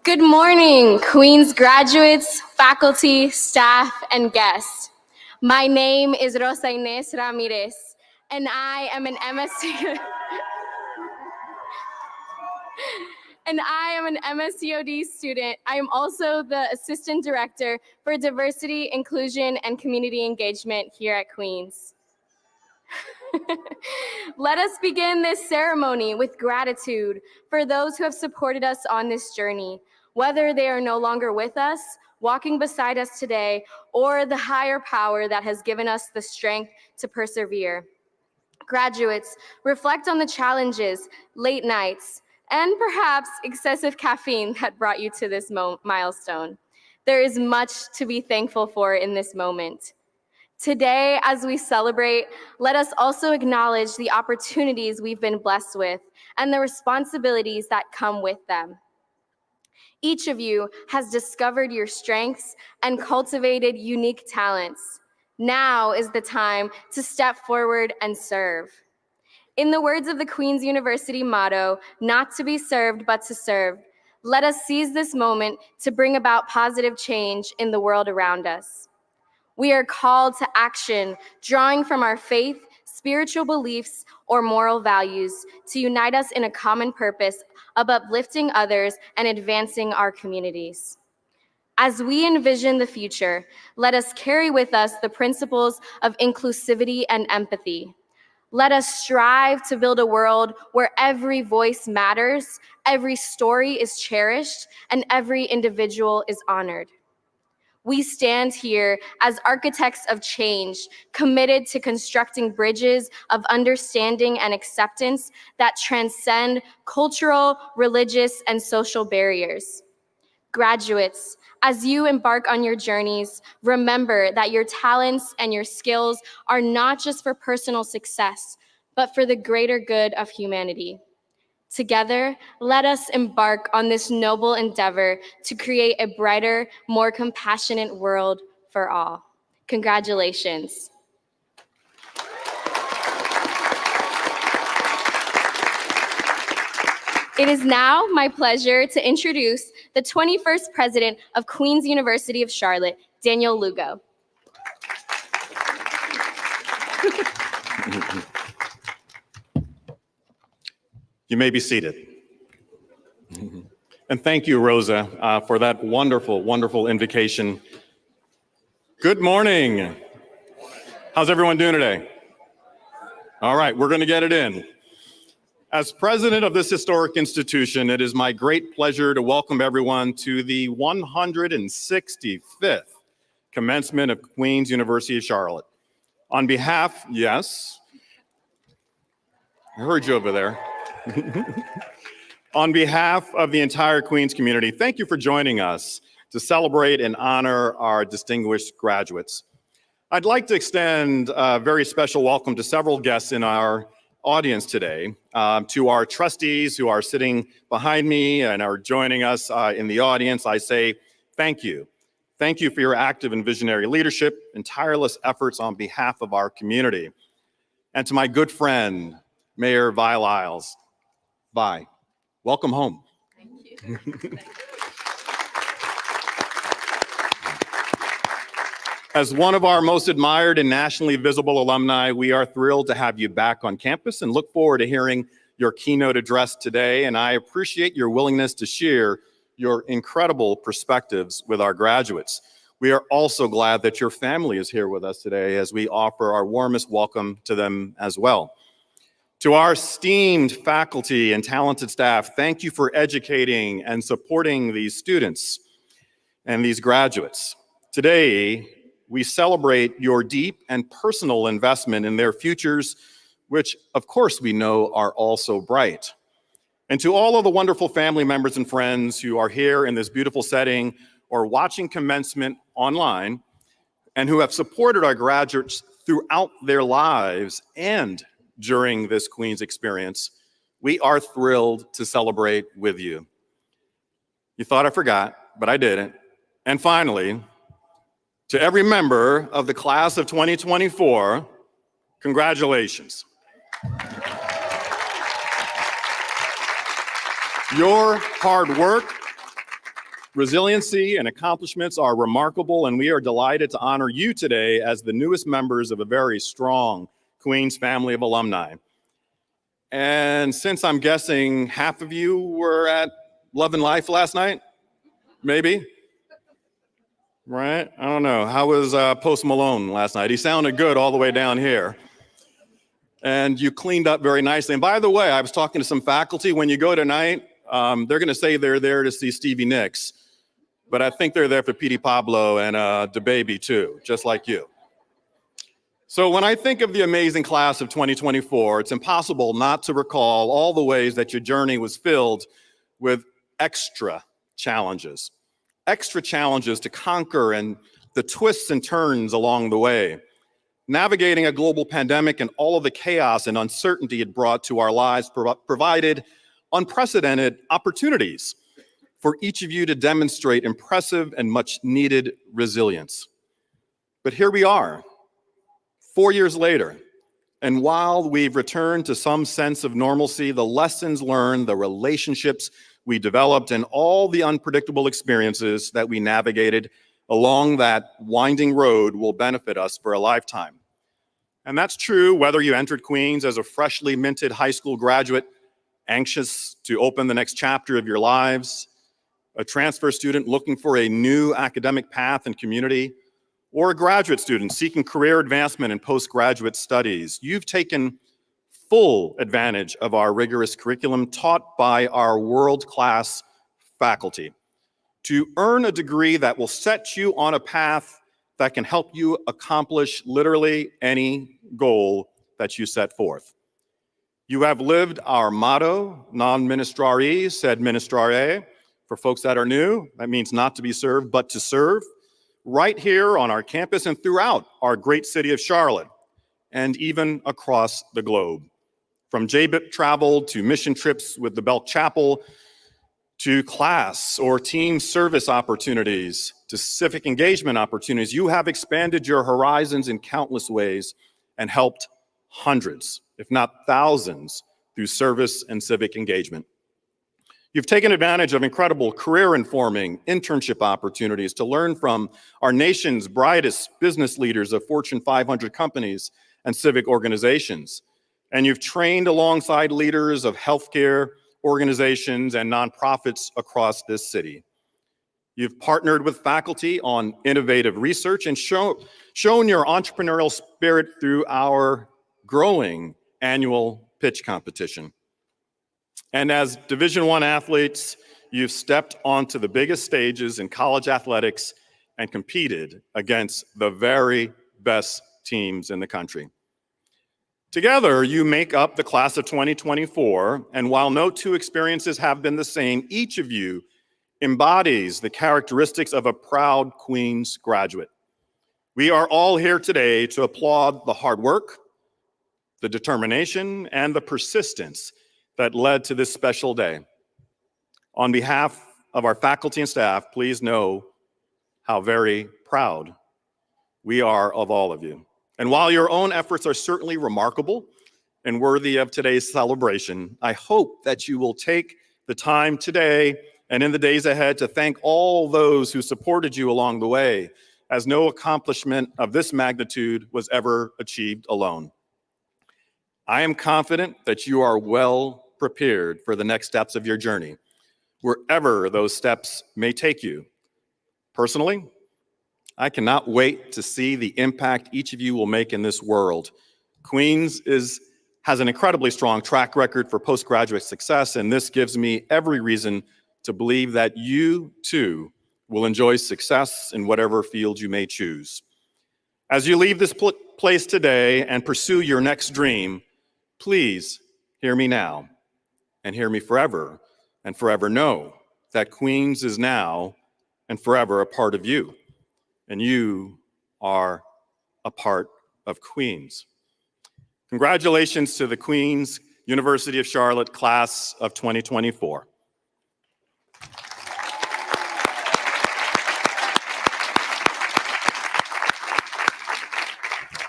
Good morning, Queens graduates, faculty, staff, and guests. My name is Rosa Inés Ramirez, and I am an MSc and I am an MSCOD student. I am also the Assistant Director for Diversity, Inclusion, and Community Engagement here at Queens. Let us begin this ceremony with gratitude for those who have supported us on this journey, whether they are no longer with us, walking beside us today, or the higher power that has given us the strength to persevere. Graduates, reflect on the challenges, late nights, and perhaps excessive caffeine that brought you to this milestone. There is much to be thankful for in this moment. Today, as we celebrate, let us also acknowledge the opportunities we've been blessed with and the responsibilities that come with them. Each of you has discovered your strengths and cultivated unique talents. Now is the time to step forward and serve. In the words of the Queen's University motto, not to be served, but to serve, let us seize this moment to bring about positive change in the world around us. We are called to action, drawing from our faith, spiritual beliefs, or moral values to unite us in a common purpose of uplifting others and advancing our communities. As we envision the future, let us carry with us the principles of inclusivity and empathy. Let us strive to build a world where every voice matters, every story is cherished, and every individual is honored. We stand here as architects of change, committed to constructing bridges of understanding and acceptance that transcend cultural, religious, and social barriers. Graduates, as you embark on your journeys, remember that your talents and your skills are not just for personal success, but for the greater good of humanity. Together, let us embark on this noble endeavor to create a brighter, more compassionate world for all. Congratulations. It is now my pleasure to introduce the 21st president of Queen's University of Charlotte, Daniel Lugo. You may be seated. And thank you, Rosa, for that wonderful, wonderful invocation. Good morning. How's everyone doing today? All right, we're going to get it in. As president of this historic institution, it is my great pleasure to welcome everyone to the 165th commencement of Queen's University of Charlotte. On behalf, yes, I heard you over there. On behalf of the entire Queens community, thank you for joining us to celebrate and honor our distinguished graduates. I'd like to extend a very special welcome to several guests in our audience today, to our trustees who are sitting behind me and are joining us in the audience. I say thank you. Thank you for your active and visionary leadership and tireless efforts on behalf of our community. And to my good friend, Mayor Vi Lyles. Vi, welcome home. Thank you. As one of our most admired and nationally visible alumni, we are thrilled to have you back on campus and look forward to hearing your keynote address today. And I appreciate your willingness to share your incredible perspectives with our graduates. We are also glad that your family is here with us today as we offer our warmest welcome to them as well. To our esteemed faculty and talented staff, thank you for educating and supporting these students and these graduates. Today, we celebrate your deep and personal investment in their futures, which of course we know are also bright. And to all of the wonderful family members and friends who are here in this beautiful setting or watching commencement online and who have supported our graduates throughout their lives and during this Queen's experience, we are thrilled to celebrate with you. You thought I forgot, but I didn't. And finally, to every member of the class of 2024, congratulations. Your hard work, resiliency and accomplishments are remarkable, and we are delighted to honor you today as the newest members of a very strong Queens family of alumni. And since I'm guessing half of you were at Love and Life last night, maybe, right? I don't know. How was Post Malone last night? He sounded good all the way down here. And you cleaned up very nicely. And by the way, I was talking to some faculty. When you go tonight, they're going to say they're there to see Stevie Nicks, but I think they're there for Petey Pablo and DaBaby too, just like you. So when I think of the amazing class of 2024, it's impossible not to recall all the ways that your journey was filled with extra challenges to conquer and the twists and turns along the way. Navigating a global pandemic and all of the chaos and uncertainty it brought to our lives provided unprecedented opportunities for each of you to demonstrate impressive and much needed resilience. But here we are, 4 years later, and while we've returned to some sense of normalcy, the lessons learned, the relationships we developed, and all the unpredictable experiences that we navigated along that winding road will benefit us for a lifetime. And that's true whether you entered Queens as a freshly minted high school graduate, anxious to open the next chapter of your lives, a transfer student looking for a new academic path and community, or a graduate student seeking career advancement in postgraduate studies. You've taken full advantage of our rigorous curriculum taught by our world-class faculty to earn a degree that will set you on a path that can help you accomplish literally any goal that you set forth. You have lived our motto, non ministrari, sed ministrare. For folks that are new, that means not to be served, but to serve, right here on our campus and throughout our great city of Charlotte, and even across the globe. From JBIP travel to mission trips with the Belk Chapel, to class or team service opportunities, to civic engagement opportunities, you have expanded your horizons in countless ways and helped hundreds, if not thousands, through service and civic engagement. You've taken advantage of incredible career-informing internship opportunities to learn from our nation's brightest business leaders of Fortune 500 companies and civic organizations. And you've trained alongside leaders of healthcare organizations and nonprofits across this city. You've partnered with faculty on innovative research and shown your entrepreneurial spirit through our growing annual pitch competition. And as Division I athletes, you've stepped onto the biggest stages in college athletics and competed against the very best teams in the country. Together, you make up the class of 2024, and while no two experiences have been the same, each of you embodies the characteristics of a proud Queens graduate. We are all here today to applaud the hard work, the determination, and the persistence that led to this special day. On behalf of our faculty and staff, please know how very proud we are of all of you. And while your own efforts are certainly remarkable and worthy of today's celebration, I hope that you will take the time today and in the days ahead to thank all those who supported you along the way, as no accomplishment of this magnitude was ever achieved alone. I am confident that you are well prepared for the next steps of your journey, wherever those steps may take you. Personally, I cannot wait to see the impact each of you will make in this world. Queens has an incredibly strong track record for postgraduate success, and this gives me every reason to believe that you too will enjoy success in whatever field you may choose. As you leave this place today and pursue your next dream, please hear me now and hear me forever and forever know that Queens is now and forever a part of you. And you are a part of Queens. Congratulations to the Queens University of Charlotte class of 2024.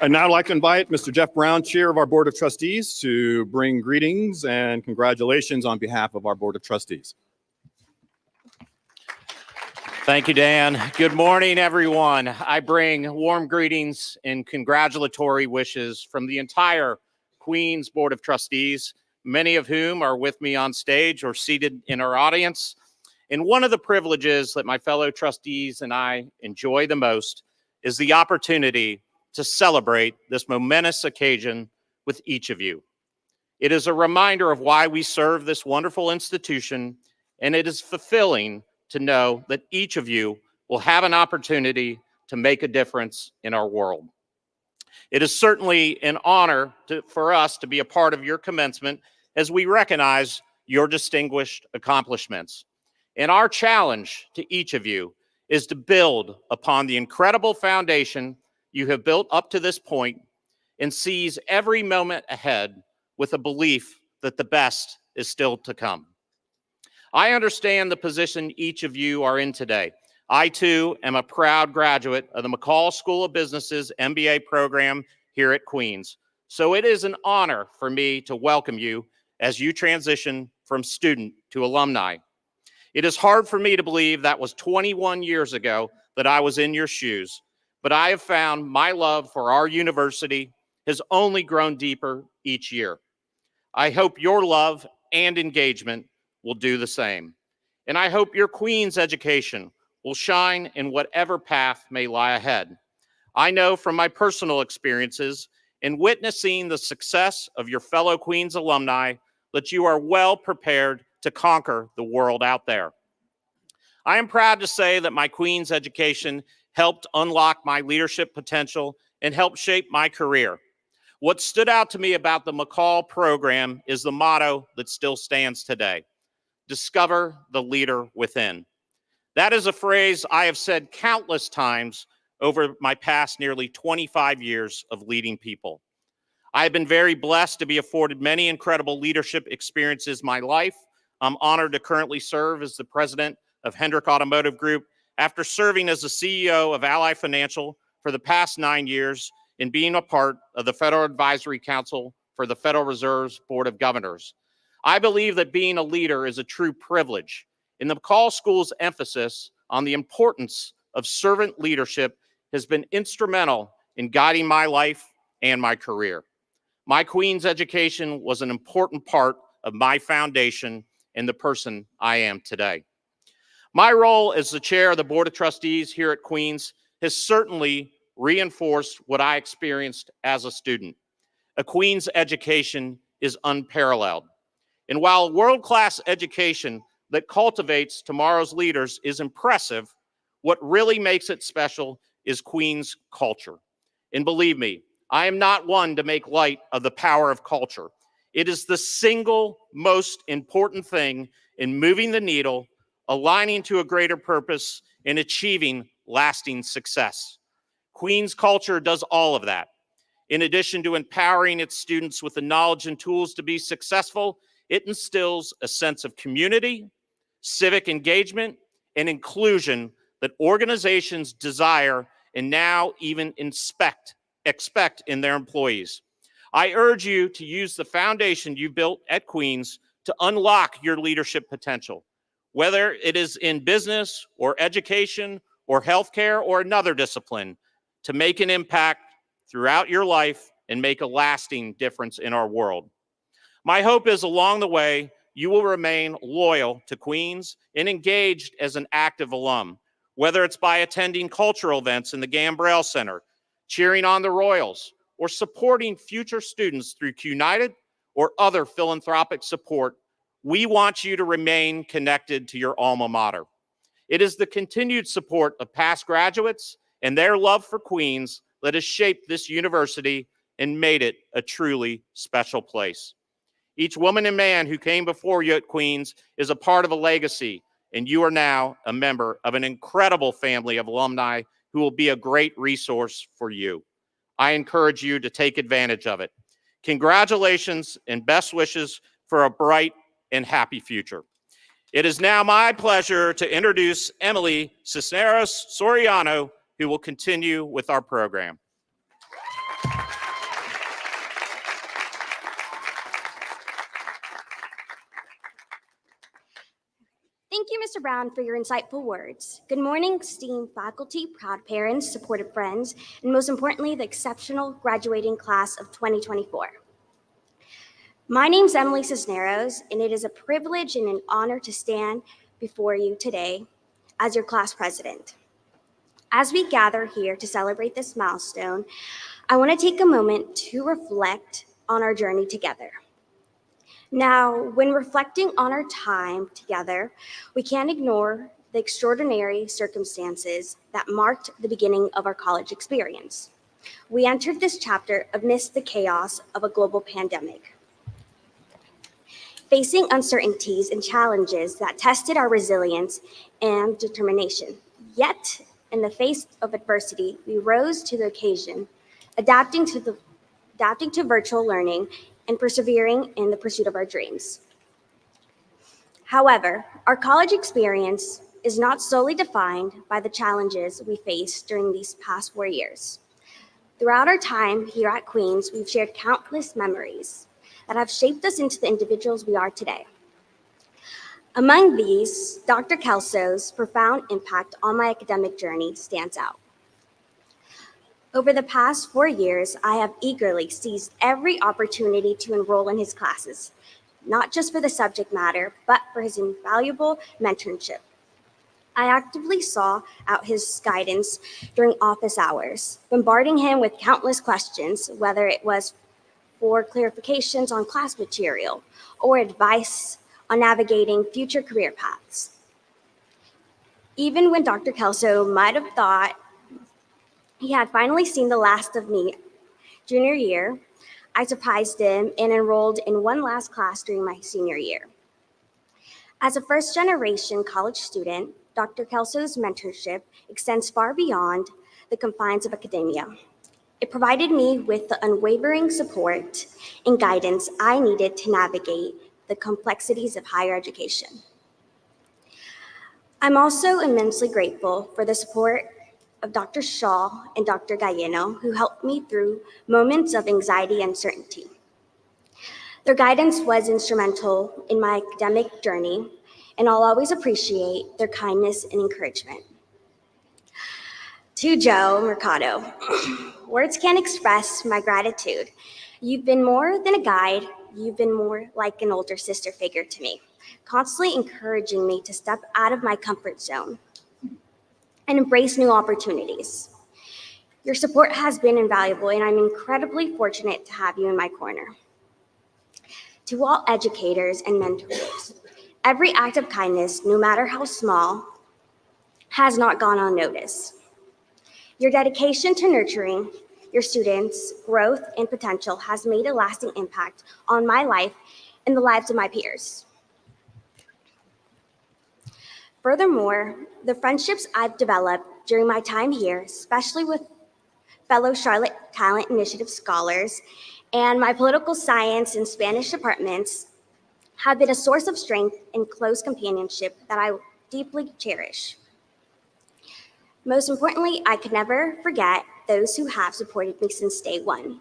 I'd now like to invite Mr. Jeff Brown, Chair of our Board of Trustees, to bring greetings and congratulations on behalf of our Board of Trustees. Thank you, Dan. Good morning, everyone. I bring warm greetings and congratulatory wishes from the entire Queens Board of Trustees, many of whom are with me on stage or seated in our audience. And one of the privileges that my fellow trustees and I enjoy the most is the opportunity to celebrate this momentous occasion with each of you. It is a reminder of why we serve this wonderful institution, and it is fulfilling to know that each of you will have an opportunity to make a difference in our world. It is certainly an honor for us to be a part of your commencement as we recognize your distinguished accomplishments. And our challenge to each of you is to build upon the incredible foundation you have built up to this point and seize every moment ahead with a belief that the best is still to come. I understand the position each of you are in today. I, too, am a proud graduate of the McCall School of Business's MBA program here at Queens. So it is an honor for me to welcome you as you transition from student to alumni. It is hard for me to believe that was 21 years ago that I was in your shoes, but I have found my love for our university has only grown deeper each year. I hope your love and engagement will do the same. And I hope your Queen's education will shine in whatever path may lie ahead. I know from my personal experiences in witnessing the success of your fellow Queen's alumni that you are well prepared to conquer the world out there. I am proud to say that my Queen's education helped unlock my leadership potential and helped shape my career. What stood out to me about the McCall program is the motto that still stands today: discover the leader within. That is a phrase I have said countless times over my past nearly 25 years of leading people. I have been very blessed to be afforded many incredible leadership experiences in my life. I'm honored to currently serve as the president of Hendrick Automotive Group after serving as the CEO of Ally Financial for the past 9 years and being a part of the Federal Advisory Council for the Federal Reserve's Board of Governors. I believe that being a leader is a true privilege, and the McCall School's emphasis on the importance of servant leadership has been instrumental in guiding my life and my career. My Queen's education was an important part of my foundation and the person I am today. My role as the chair of the Board of Trustees here at Queen's has certainly reinforced what I experienced as a student. A Queen's education is unparalleled. And while world-class education that cultivates tomorrow's leaders is impressive, what really makes it special is Queen's culture. And believe me, I am not one to make light of the power of culture. It is the single most important thing in moving the needle, aligning to a greater purpose, and achieving lasting success. Queen's culture does all of that. In addition to empowering its students with the knowledge and tools to be successful, it instills a sense of community, civic engagement, and inclusion that organizations desire and now even expect in their employees. I urge you to use the foundation you built at Queen's to unlock your leadership potential, whether it is in business or education or healthcare or another discipline, to make an impact throughout your life and make a lasting difference in our world. My hope is along the way, you will remain loyal to Queen's and engaged as an active alum, whether it's by attending cultural events in the Gambrell Center, cheering on the Royals, or supporting future students through Q-United or other philanthropic support. We want you to remain connected to your alma mater. It is the continued support of past graduates and their love for Queen's that has shaped this university and made it a truly special place. Each woman and man who came before you at Queen's is a part of a legacy, and you are now a member of an incredible family of alumni who will be a great resource for you. I encourage you to take advantage of it. Congratulations and best wishes for a bright and happy future. It is now my pleasure to introduce Emily Cisneros Soriano, who will continue with our program. Thank Thank you, Mr. Brown, for your insightful words. Good morning, esteemed faculty, proud parents, supportive friends, and most importantly, the exceptional graduating class of 2024. My name's Emily Cisneros, and it is a privilege and an honor to stand before you today as your class president. As we gather here to celebrate this milestone, I want to take a moment to reflect on our journey together. Now, when reflecting on our time together, we can't ignore the extraordinary circumstances that marked the beginning of our college experience. We entered this chapter amidst the chaos of a global pandemic, facing uncertainties and challenges that tested our resilience and determination. Yet, in the face of adversity, we rose to the occasion, adapting to virtual learning and persevering in the pursuit of our dreams. However, our college experience is not solely defined by the challenges we faced during these past 4 years. Throughout our time here at Queens, we've shared countless memories that have shaped us into the individuals we are today. Among these, Dr. Kelso's profound impact on my academic journey stands out. Over the past 4 years, I have eagerly seized every opportunity to enroll in his classes, not just for the subject matter, but for his invaluable mentorship. I actively sought out his guidance during office hours, bombarding him with countless questions, whether it was for clarifications on class material or advice on navigating future career paths. Even when Dr. Kelso might have thought he had finally seen the last of me junior year, I surprised him and enrolled in one last class during my senior year. As a first-generation college student, Dr. Kelso's mentorship extends far beyond the confines of academia. It provided me with the unwavering support and guidance I needed to navigate the complexities of higher education. I'm also immensely grateful for the support of Dr. Shaw and Dr. Galleno, who helped me through moments of anxiety and uncertainty. Their guidance was instrumental in my academic journey, and I'll always appreciate their kindness and encouragement. To Joe Mercado, words can't express my gratitude. You've been more than a guide, you've been more like an older sister figure to me, constantly encouraging me to step out of my comfort zone and embrace new opportunities. Your support has been invaluable, and I'm incredibly fortunate to have you in my corner. To all educators and mentors, every act of kindness, no matter how small, has not gone unnoticed. Your dedication to nurturing your students' growth and potential has made a lasting impact on my life and the lives of my peers. Furthermore, the friendships I've developed during my time here, especially with fellow Charlotte Talent Initiative scholars and my political science and Spanish departments, have been a source of strength and close companionship that I deeply cherish. Most importantly, I could never forget those who have supported me since day one.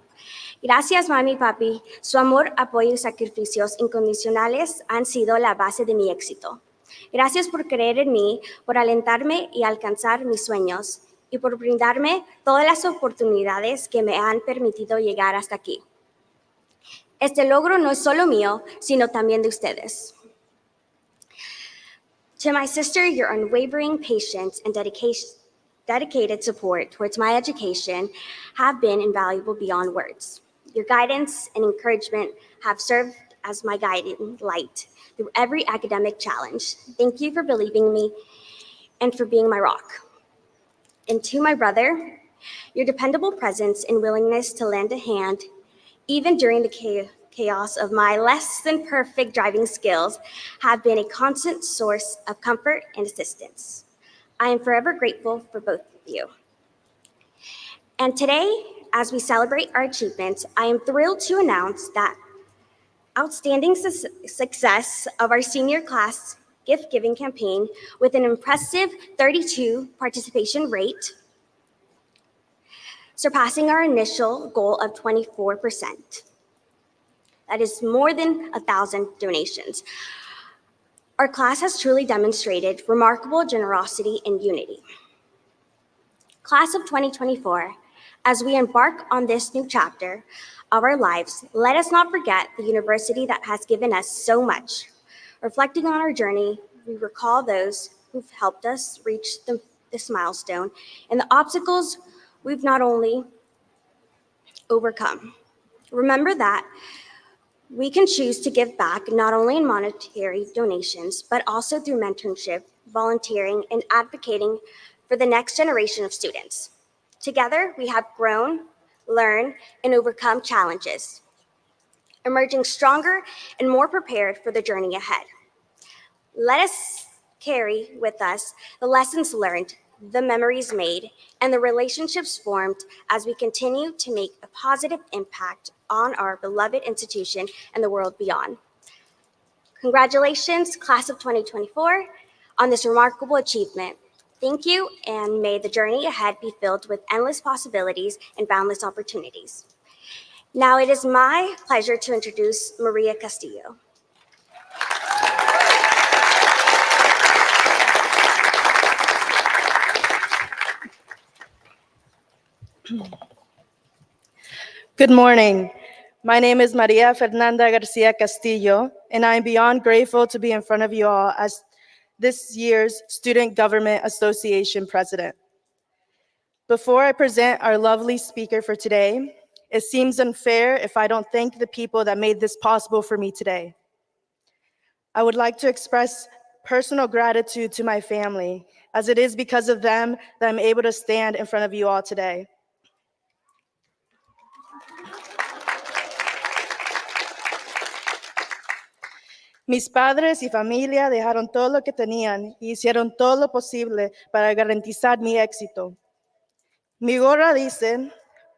Gracias, mami y papi. Su amor, apoyo y sacrificios incondicionales han sido la base de mi éxito. Gracias por creer en mí, por alentarme y alcanzar mis sueños, y por brindarme todas las oportunidades que me han permitido llegar hasta aquí. Este logro no es solo mío, sino también de ustedes. To my sister, your unwavering patience and dedicated support towards my education have been invaluable beyond words. Your guidance and encouragement have served as my guiding light through every academic challenge. Thank you for believing in me and for being my rock. And to my brother, your dependable presence and willingness to lend a hand, even during the chaos of my less than perfect driving skills, have been a constant source of comfort and assistance. I am forever grateful for both of you. And today, as we celebrate our achievements, I am thrilled to announce that outstanding success of our senior class gift-giving campaign with an impressive 32 participation rate, surpassing our initial goal of 24%. That is more than 1,000 donations. Our class has truly demonstrated remarkable generosity and unity. Class of 2024, as we embark on this new chapter of our lives, let us not forget the university that has given us so much. Reflecting on our journey, we recall those who've helped us reach this milestone and the obstacles we've not only overcome. Remember that we can choose to give back not only in monetary donations, but also through mentorship, volunteering, and advocating for the next generation of students. Together, we have grown, learned, and overcome challenges, emerging stronger and more prepared for the journey ahead. Let us carry with us the lessons learned, the memories made, and the relationships formed as we continue to make a positive impact on our beloved institution and the world beyond. Congratulations, Class of 2024, on this remarkable achievement. Thank you, and may the journey ahead be filled with endless possibilities and boundless opportunities. Now it is my pleasure to introduce Maria Castillo. Good morning. My name is Maria Fernanda Garcia Castillo, and I am beyond grateful to be in front of you all as this year's Student Government Association President. Before I present our lovely speaker for today, it seems unfair if I don't thank the people that made this possible for me today. I would like to express personal gratitude to my family, as it is because of them that I'm able to stand in front of you all today. Mis padres y familia dejaron todo lo que tenían y hicieron todo lo posible para garantizar mi éxito. Mi gorra dice,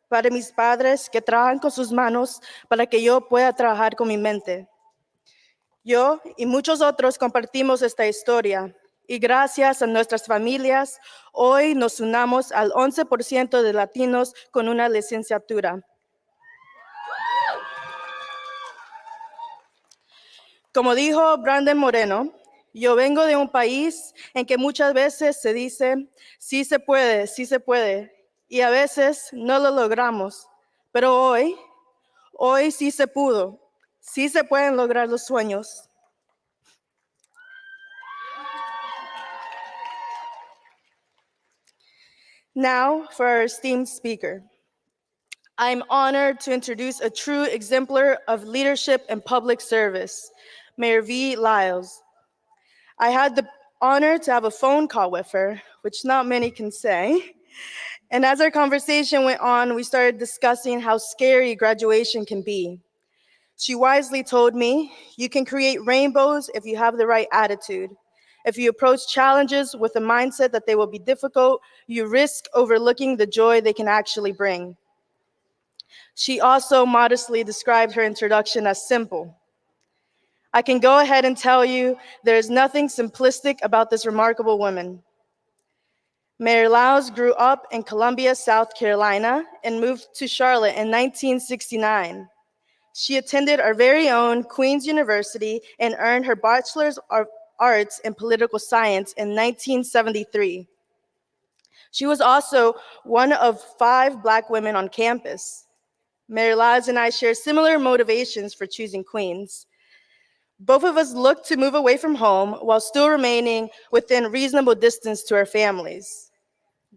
para mis padres que trabajan con sus manos para que yo pueda trabajar con mi mente. Yo y muchos otros compartimos esta historia y gracias a nuestras familias, hoy nos unamos al 11% de latinos con una licenciatura. Como dijo Brandon Moreno, yo vengo de un país en que muchas veces se dice, sí se puede, y a veces no lo logramos. Pero hoy sí se pudo, sí se pueden lograr los sueños. Now for our esteemed speaker. I'm honored to introduce a true exemplar of leadership and public service, Mayor V. Lyles. I had the honor to have a phone call with her, which not many can say. And as our conversation went on, we started discussing how scary graduation can be. She wisely told me, you can create rainbows if you have the right attitude. If you approach challenges with a mindset that they will be difficult, you risk overlooking the joy they can actually bring. She also modestly described her introduction as simple. I can go ahead and tell you there is nothing simplistic about this remarkable woman. Mayor Lyles grew up in Columbia, South Carolina, and moved to Charlotte in 1969. She attended our very own Queen's University and earned her Bachelor's of Arts in Political Science in 1973. She was also one of 5 Black women on campus. Mayor Lyles and I share similar motivations for choosing Queens. Both of us looked to move away from home while still remaining within reasonable distance to our families.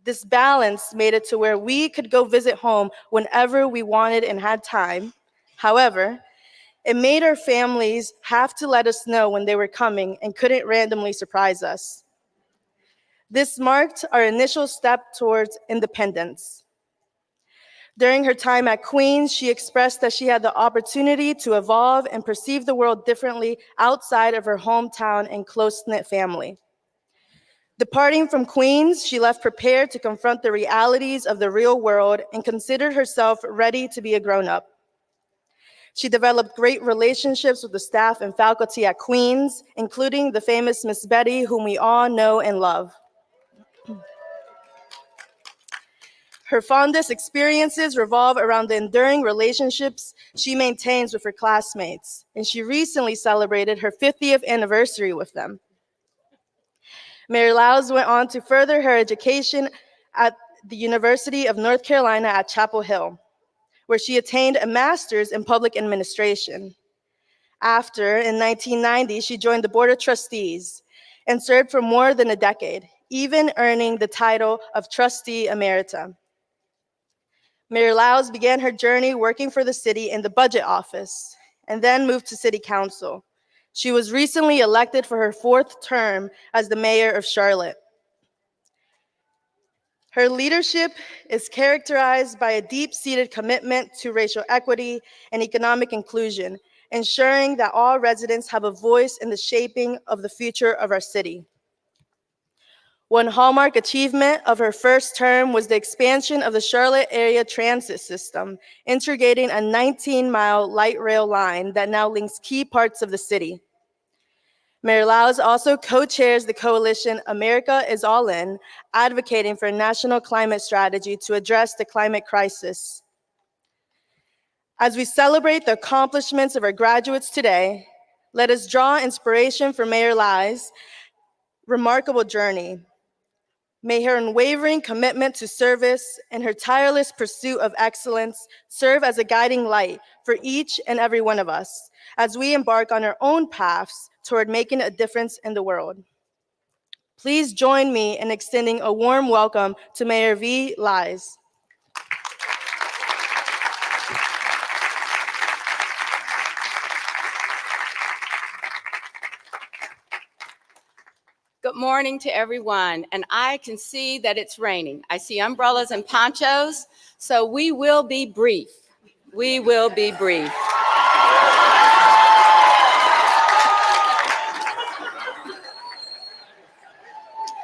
This balance made it to where we could go visit home whenever we wanted and had time. However, it made our families have to let us know when they were coming and couldn't randomly surprise us. This marked our initial step towards independence. During her time at Queens, she expressed that she had the opportunity to evolve and perceive the world differently outside of her hometown and close-knit family. Departing from Queens, she left prepared to confront the realities of the real world and considered herself ready to be a grown-up. She developed great relationships with the staff and faculty at Queens, including the famous Miss Betty, whom we all know and love. Her fondest experiences revolve around the enduring relationships she maintains with her classmates, and she recently celebrated her 50th anniversary with them. Mayor Lyles went on to further her education at the University of North Carolina at Chapel Hill, where she attained a master's in public administration. After, in 1990, she joined the Board of Trustees and served for more than a decade, even earning the title of Trustee Emerita. Mayor Lyles began her journey working for the city in the budget office and then moved to city council. She was recently elected for her 4th term as the mayor of Charlotte. Her leadership is characterized by a deep-seated commitment to racial equity and economic inclusion, ensuring that all residents have a voice in the shaping of the future of our city. One hallmark achievement of her first term was the expansion of the Charlotte area transit system, integrating a 19-mile light rail line that now links key parts of the city. Mayor Lyles also co-chairs the coalition America is All In, advocating for a national climate strategy to address the climate crisis. As we celebrate the accomplishments of our graduates today, let us draw inspiration from Mayor Lyles' remarkable journey. May her unwavering commitment to service and her tireless pursuit of excellence serve as a guiding light for each and every one of us as we embark on our own paths toward making a difference in the world. Please join me in extending a warm welcome to Mayor V. Lyles. Good morning to everyone, and I can see that it's raining. I see umbrellas and ponchos, so we will be brief. We will be brief.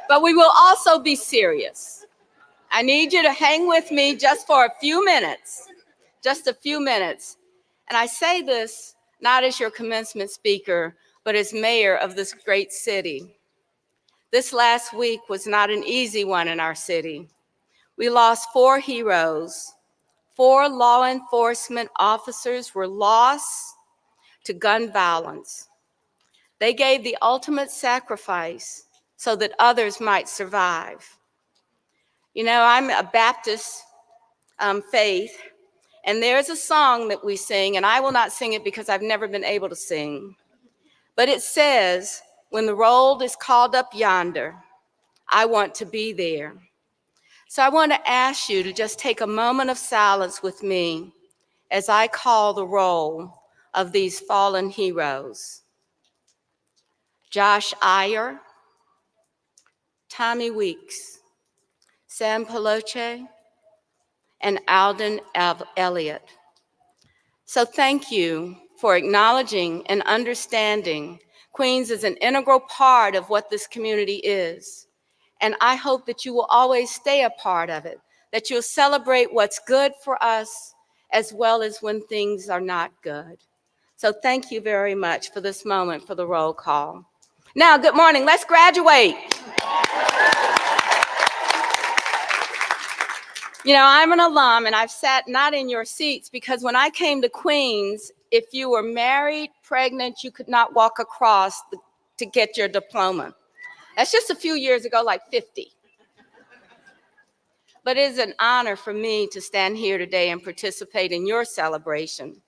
But we will also be serious. I need you to hang with me just for a few minutes, just a few minutes. And I say this not as your commencement speaker, but as mayor of this great city. This last week was not an easy one in our city. We lost 4 heroes. 4 law enforcement officers were lost to gun violence. They gave the ultimate sacrifice so that others might survive. You know, I'm a Baptist faith, and there's a song that we sing, and I will not sing it because I've never been able to sing. But it says, when the roll is called up yonder, I want to be there. So I want to ask you to just take a moment of silence with me as I call the roll of these fallen heroes. Josh Iyer, Tommy Weeks, Sam Peloche, and Alden Elliott. So thank you for acknowledging and understanding Queens is an integral part of what this community is. And I hope that you will always stay a part of it, that you'll celebrate what's good for us as well as when things are not good. So thank you very much for this moment for the roll call. Now, good morning, let's graduate. You know, I'm an alum and I've sat not in your seats because when I came to Queens, if you were married, pregnant, you could not walk across to get your diploma. That's just a few years ago, like 50. But it is an honor for me to stand here today and participate in your celebration.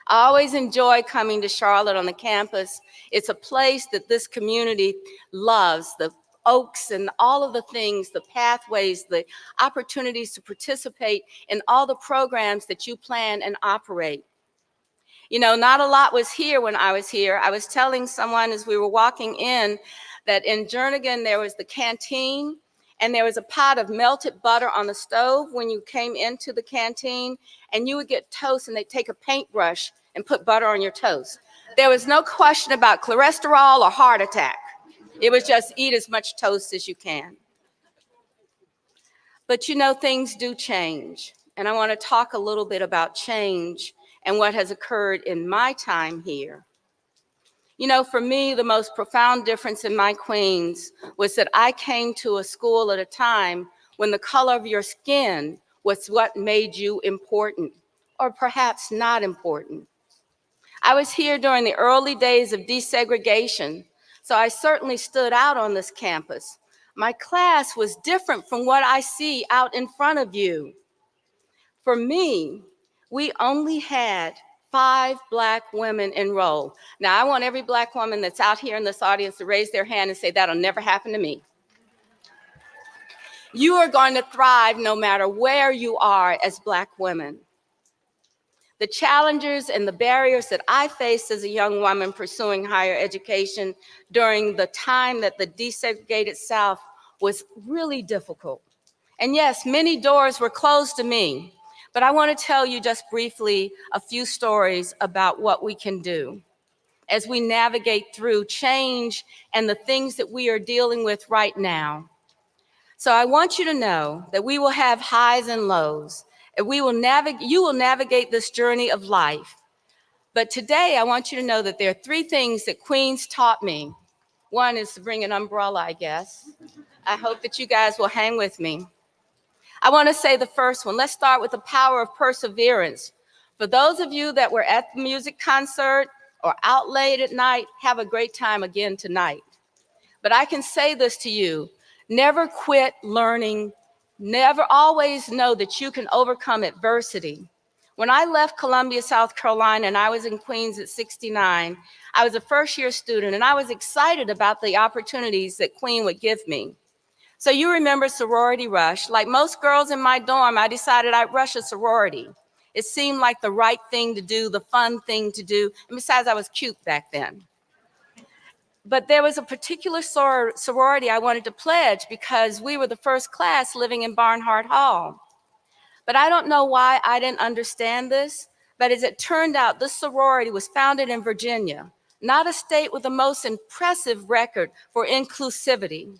I always enjoy coming to Charlotte on the campus. It's a place that this community loves, the oaks and all of the things, the pathways, the opportunities to participate in all the programs that you plan and operate. You know, not a lot was here when I was here. I was telling someone as we were walking in that in Jernigan there was the canteen and there was a pot of melted butter on the stove when you came into the canteen, and you would get toast and they'd take a paintbrush and put butter on your toast. There was no question about cholesterol or heart attack. It was just eat as much toast as you can. But you know, things do change. And I want to talk a little bit about change and what has occurred in my time here. You know, for me, the most profound difference in my Queens was that I came to a school at a time when the color of your skin was what made you important, or perhaps not important. I was here during the early days of desegregation, so I certainly stood out on this campus. My class was different from what I see out in front of you. For me, we only had 5 Black women enrolled. Now, I want every Black woman that's out here in this audience to raise their hand and say, that'll never happen to me. You are going to thrive no matter where you are as Black women. The challenges and the barriers that I faced as a young woman pursuing higher education during the time that the desegregated South was really difficult. And yes, many doors were closed to me, but I want to tell you just briefly a few stories about what we can do as we navigate through change and the things that we are dealing with right now. So I want you to know that we will have highs and lows, and you will navigate this journey of life. But today I want you to know that there are 3 things that Queens taught me. One is to bring an umbrella, I guess. I hope that you guys will hang with me. I want to say the first one. Let's start with the power of perseverance. For those of you that were at the music concert or out late at night, have a great time again tonight. But I can say this to you, never quit learning. Never, always know that you can overcome adversity. When I left Columbia, South Carolina, and I was in Queens at 69, I was a first-year student, and I was excited about the opportunities that Queen would give me. So you remember sorority rush. Like most girls in my dorm, I decided I'd rush a sorority. It seemed like the right thing to do, the fun thing to do, and besides, I was cute back then. But there was a particular sorority I wanted to pledge because we were the first class living in Barnhart Hall. But I don't know why I didn't understand this, but as it turned out, this sorority was founded in Virginia, not a state with the most impressive record for inclusivity.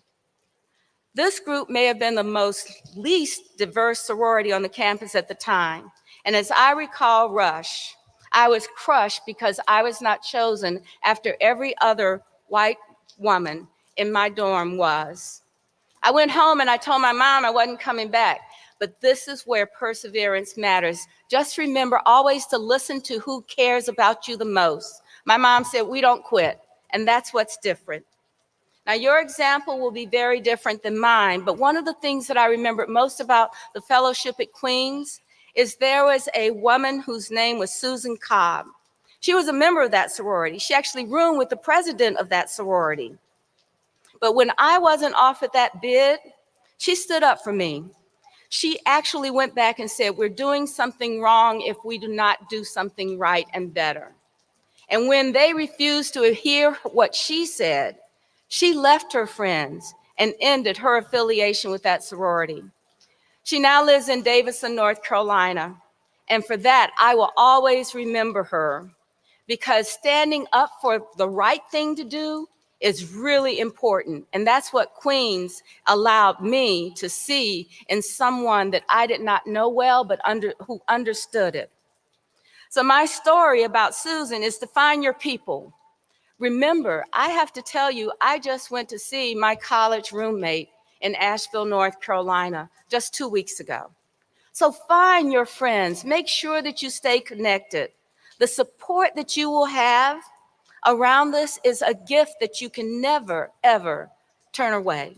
This group may have been the least diverse sorority on the campus at the time. And as I recall Rush, I was crushed because I was not chosen after every other white woman in my dorm was. I went home and I told my mom I wasn't coming back. But this is where perseverance matters. Just remember always to listen to who cares about you the most. My mom said, we don't quit, and that's what's different. Now, your example will be very different than mine, but one of the things that I remember most about the fellowship at Queens is there was a woman whose name was Susan Cobb. She was a member of that sorority. She actually roomed with the president of that sorority. But when I wasn't offered that bid, she stood up for me. She actually went back and said, we're doing something wrong if we do not do something right and better. And when they refused to hear what she said, she left her friends and ended her affiliation with that sorority. She now lives in Davison, North Carolina. And for that, I will always remember her, because standing up for the right thing to do is really important. And that's what Queens allowed me to see in someone that I did not know well, but who understood it. So my story about Susan is to find your people. Remember, I have to tell you, I just went to see my college roommate in Asheville, North Carolina, just 2 weeks ago. So find your friends, make sure that you stay connected. The support that you will have around this is a gift that you can never, ever turn away.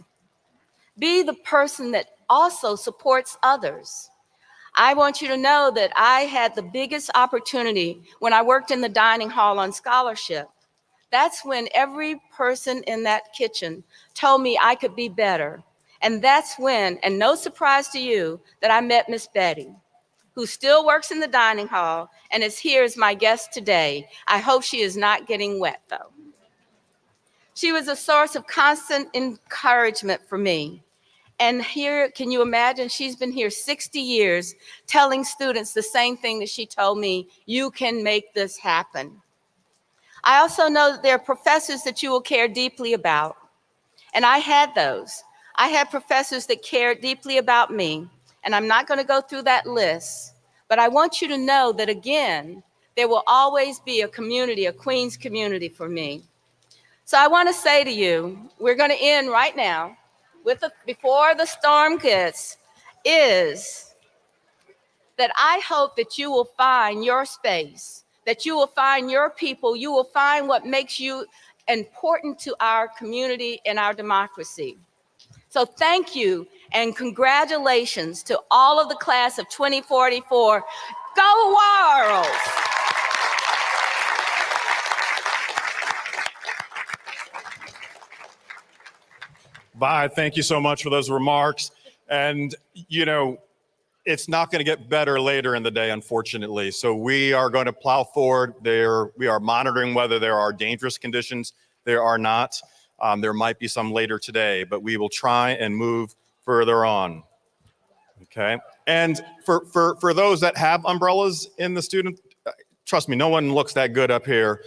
Be the person that also supports others. I want you to know that I had the biggest opportunity when I worked in the dining hall on scholarship. That's when every person in that kitchen told me I could be better. And that's when, and no surprise to you, that I met Miss Betty, who still works in the dining hall and is here as my guest today. I hope she is not getting wet, though. She was a source of constant encouragement for me. And here, can you imagine? She's been here 60 years telling students the same thing that she told me, you can make this happen. I also know that there are professors that you will care deeply about. And I had those. I had professors that cared deeply about me. And I'm not going to go through that list. But I want you to know that, again, there will always be a community, a Queens community for me. So I want to say to you, we're going to end right now with before the storm hits, is that I hope that you will find your space, that you will find your people, you will find what makes you important to our community and our democracy. So thank you and congratulations to all of the class of 2044. Go World! Vi, thank you so much for those remarks. And, you know, it's not going to get better later in the day, unfortunately. So we are going to plow forward. We are monitoring whether there are dangerous conditions. There are not. There might be some later today, but we will try and move further on. Okay. And for those that have umbrellas in the student, trust me, no one looks that good up here.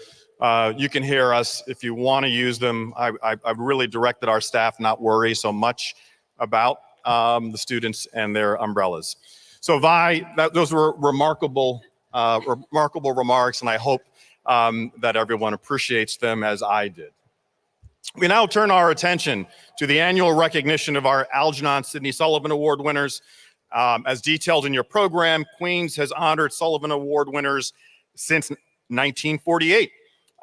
You can hear us if you want to use them. I've really directed our staff not worry so much about the students and their umbrellas. So Vi, those were remarkable remarks, and I hope that everyone appreciates them as I did. We now turn our attention to the annual recognition of our Algernon Sidney Sullivan Award winners. As detailed in your program, Queens has honored Sullivan Award winners since 1948.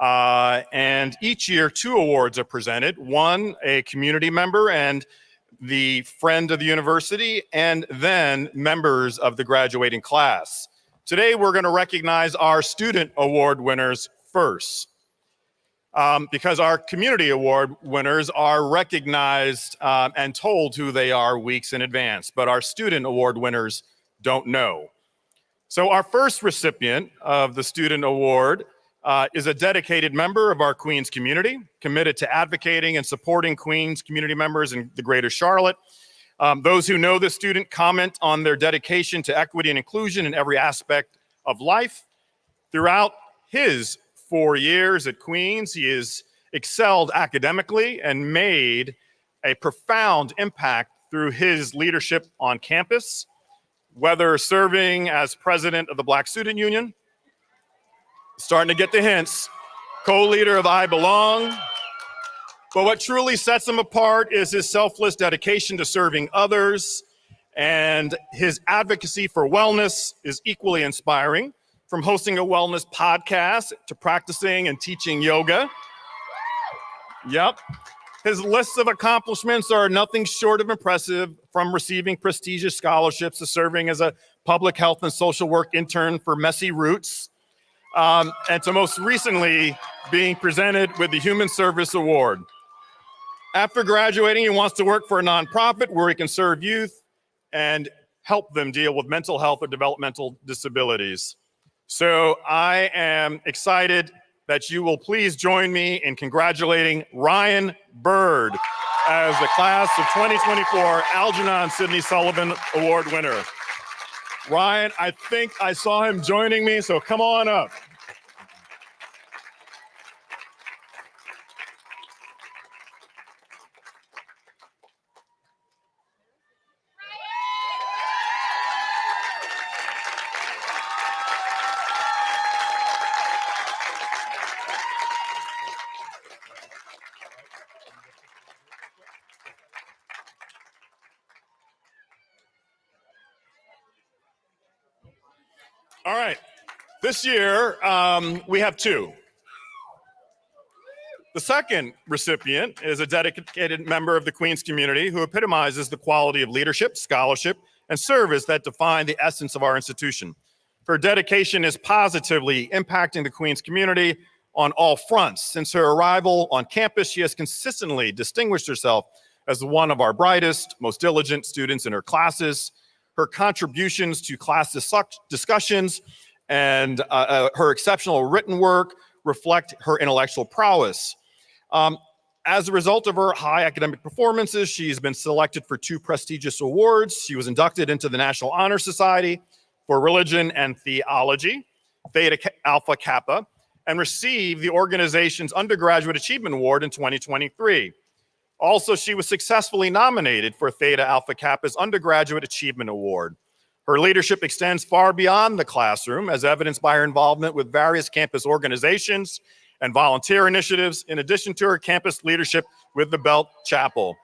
And each year, 2 awards are presented, one a community member and the friend of the university, and then members of the graduating class. Today, we're going to recognize our student award winners first, because our community award winners are recognized and told who they are weeks in advance, but our student award winners don't know. So our first recipient of the student award is a dedicated member of our Queens community, committed to advocating and supporting Queens community members in the greater Charlotte. Those who know the student comment on their dedication to equity and inclusion in every aspect of life. Throughout his 4 years at Queens, he has excelled academically and made a profound impact through his leadership on campus, whether serving as president of the Black Student Union, starting to get the hints, co-leader of I Belong. But what truly sets him apart is his selfless dedication to serving others, and his advocacy for wellness is equally inspiring, from hosting a wellness podcast to practicing and teaching yoga. Yep. His lists of accomplishments are nothing short of impressive, from receiving prestigious scholarships to serving as a public health and social work intern for Messy Roots, and to most recently being presented with the Human Service Award. After graduating, he wants to work for a nonprofit where he can serve youth and help them deal with mental health or developmental disabilities. So I am excited that you will please join me in congratulating Ryan Bird as the class of 2024 Algernon Sidney Sullivan Award winner. Ryan, I think I saw him joining me, so come on up. All right, this year we have 2. The second recipient is a dedicated member of the Queens community who epitomizes the quality of leadership, scholarship, and service that define the essence of our institution. Her dedication is positively impacting the Queens community on all fronts. Since her arrival on campus, she has consistently distinguished herself as one of our brightest, most diligent students in her classes. Her contributions to class discussions and her exceptional written work reflect her intellectual prowess. As a result of her high academic performances, she's been selected for 2 prestigious awards. She was inducted into the National Honor Society for Religion and Theology, Theta Alpha Kappa, and received the organization's Undergraduate Achievement Award in 2023. Also, she was successfully nominated for Theta Alpha Kappa's Undergraduate Achievement Award. Her leadership extends far beyond the classroom, as evidenced by her involvement with various campus organizations and volunteer initiatives, in addition to her campus leadership with the Belt Chapel.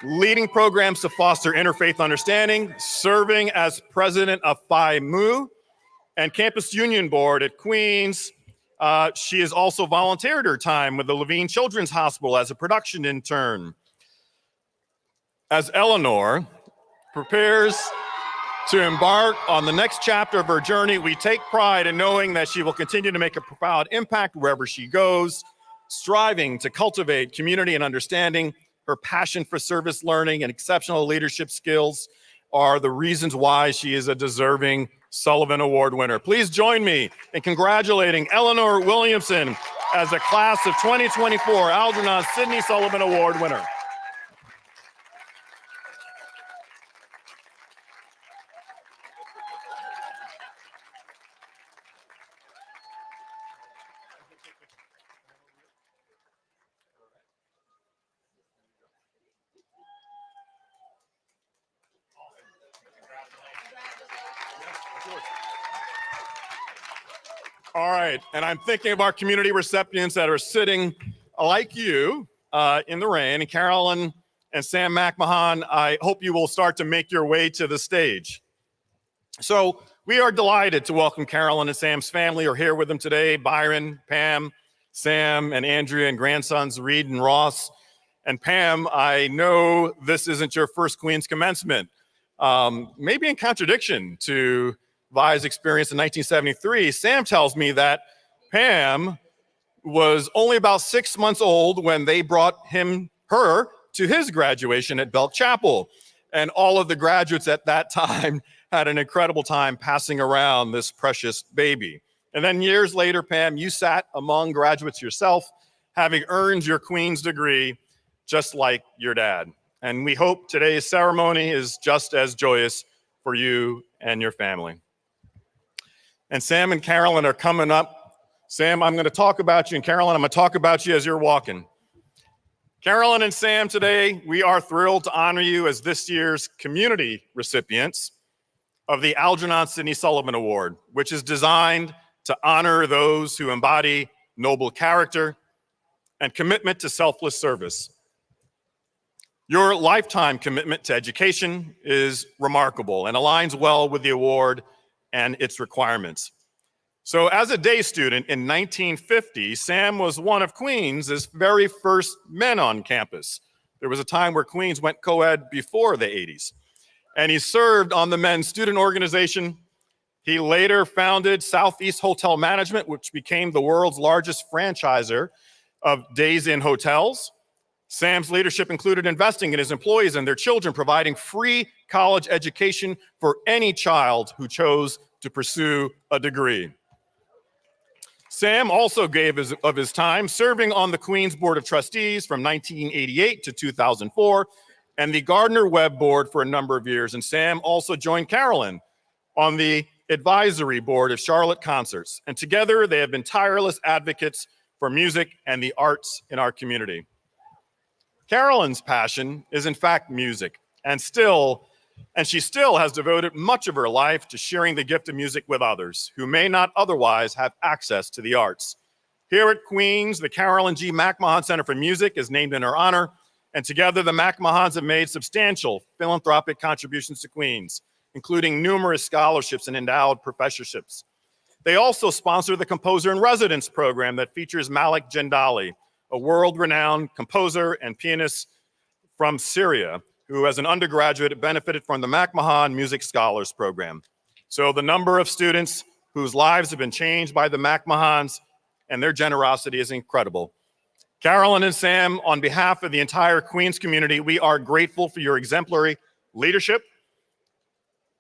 leading programs to foster interfaith understanding, serving as president of Phi Mu and Campus Union Board at Queens. She has also volunteered her time with the Levine Children's Hospital as a production intern. As Eleanor prepares to embark on the next chapter of her journey, we take pride in knowing that she will continue to make a profound impact wherever she goes, striving to cultivate community and understanding. Her passion for service learning and exceptional leadership skills are the reasons why she is a deserving Sullivan Award winner. Please join me in congratulating Eleanor Williamson as a class of 2024 Algernon Sidney Sullivan Award winner. All right, and I'm thinking of our community recipients that are sitting like you in the rain. And Carolyn and Sam McMahon, I hope you will start to make your way to the stage. So we are delighted to welcome Carolyn and Sam's family are here with them today. Byron, Pam, Sam, and Andrea, and grandsons Reed and Ross. And Pam, I know this isn't your first Queens commencement. Maybe in contradiction to Vi's experience in 1973, Sam tells me that Pam was only about 6 months old when they brought her to his graduation at Belk Chapel. And all of the graduates at that time had an incredible time passing around this precious baby. And then years later, Pam, you sat among graduates yourself, having earned your Queen's degree, just like your dad. And we hope today's ceremony is just as joyous for you and your family. And Sam and Carolyn are coming up. Sam, I'm going to talk about you, and Carolyn, I'm going to talk about you as you're walking. Carolyn and Sam, today we are thrilled to honor you as this year's community recipients of the Algernon Sidney Sullivan Award, which is designed to honor those who embody noble character and commitment to selfless service. Your lifetime commitment to education is remarkable and aligns well with the award and its requirements. So as a day student in 1950, Sam was one of Queens' very first men on campus. There was a time where Queens went co-ed before the 80s. And he served on the men's student organization. He later founded Southeast Hotel Management, which became the world's largest franchisor of Days Inn hotels. Sam's leadership included investing in his employees and their children, providing free college education for any child who chose to pursue a degree. Sam also gave of his time serving on the Queens Board of Trustees from 1988 to 2004 and the Gardner Webb Board for a number of years. And Sam also joined Carolyn on the advisory board of Charlotte Concerts. And together they have been tireless advocates for music and the arts in our community. Carolyn's passion is in fact music, and she still has devoted much of her life to sharing the gift of music with others who may not otherwise have access to the arts. Here at Queens, the Carolyn G. McMahon Center for Music is named in her honor, and together the McMahons have made substantial philanthropic contributions to Queens, including numerous scholarships and endowed professorships. They also sponsor the Composer in Residence program that features Malik Jendali, a world-renowned composer and pianist from Syria, who as an undergraduate benefited from the McMahon Music Scholars Program. So the number of students whose lives have been changed by the McMahons and their generosity is incredible. Carolyn and Sam, on behalf of the entire Queens community, we are grateful for your exemplary leadership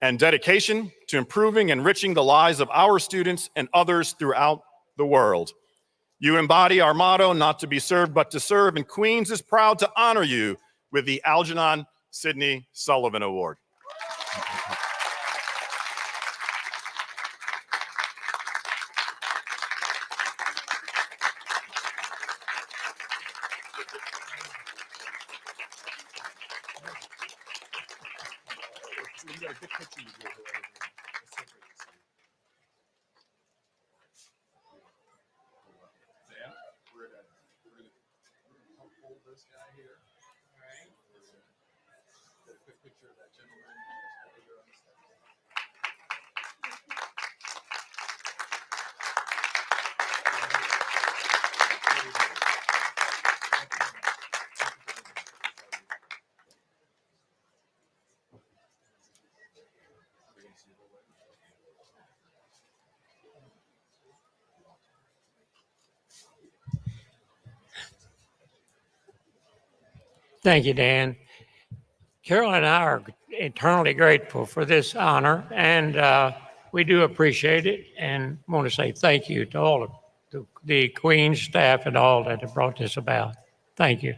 and dedication to improving and enriching the lives of our students and others throughout the world. You embody our motto, not to be served, but to serve, and Queens is proud to honor you with the Algernon Sidney Sullivan Award. Thank you, Dan. Carol and I are eternally grateful for this honor, and we do appreciate it and want to say thank you to all of the Queen's staff and all that have brought this about. Thank you.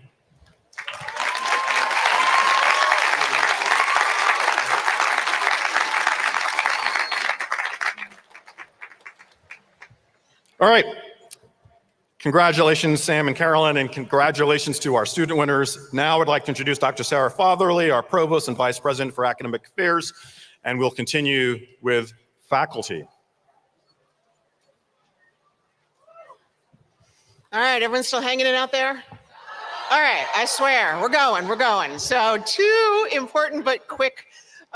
All right. Congratulations, Sam and Carolyn, and congratulations to our student winners. Now I'd like to introduce Dr. Sarah Fatherly, our Provost and Vice President for Academic Affairs, and we'll continue with faculty. All right, everyone's still hanging in out there? All right, I swear, we're going. So 2 important but quick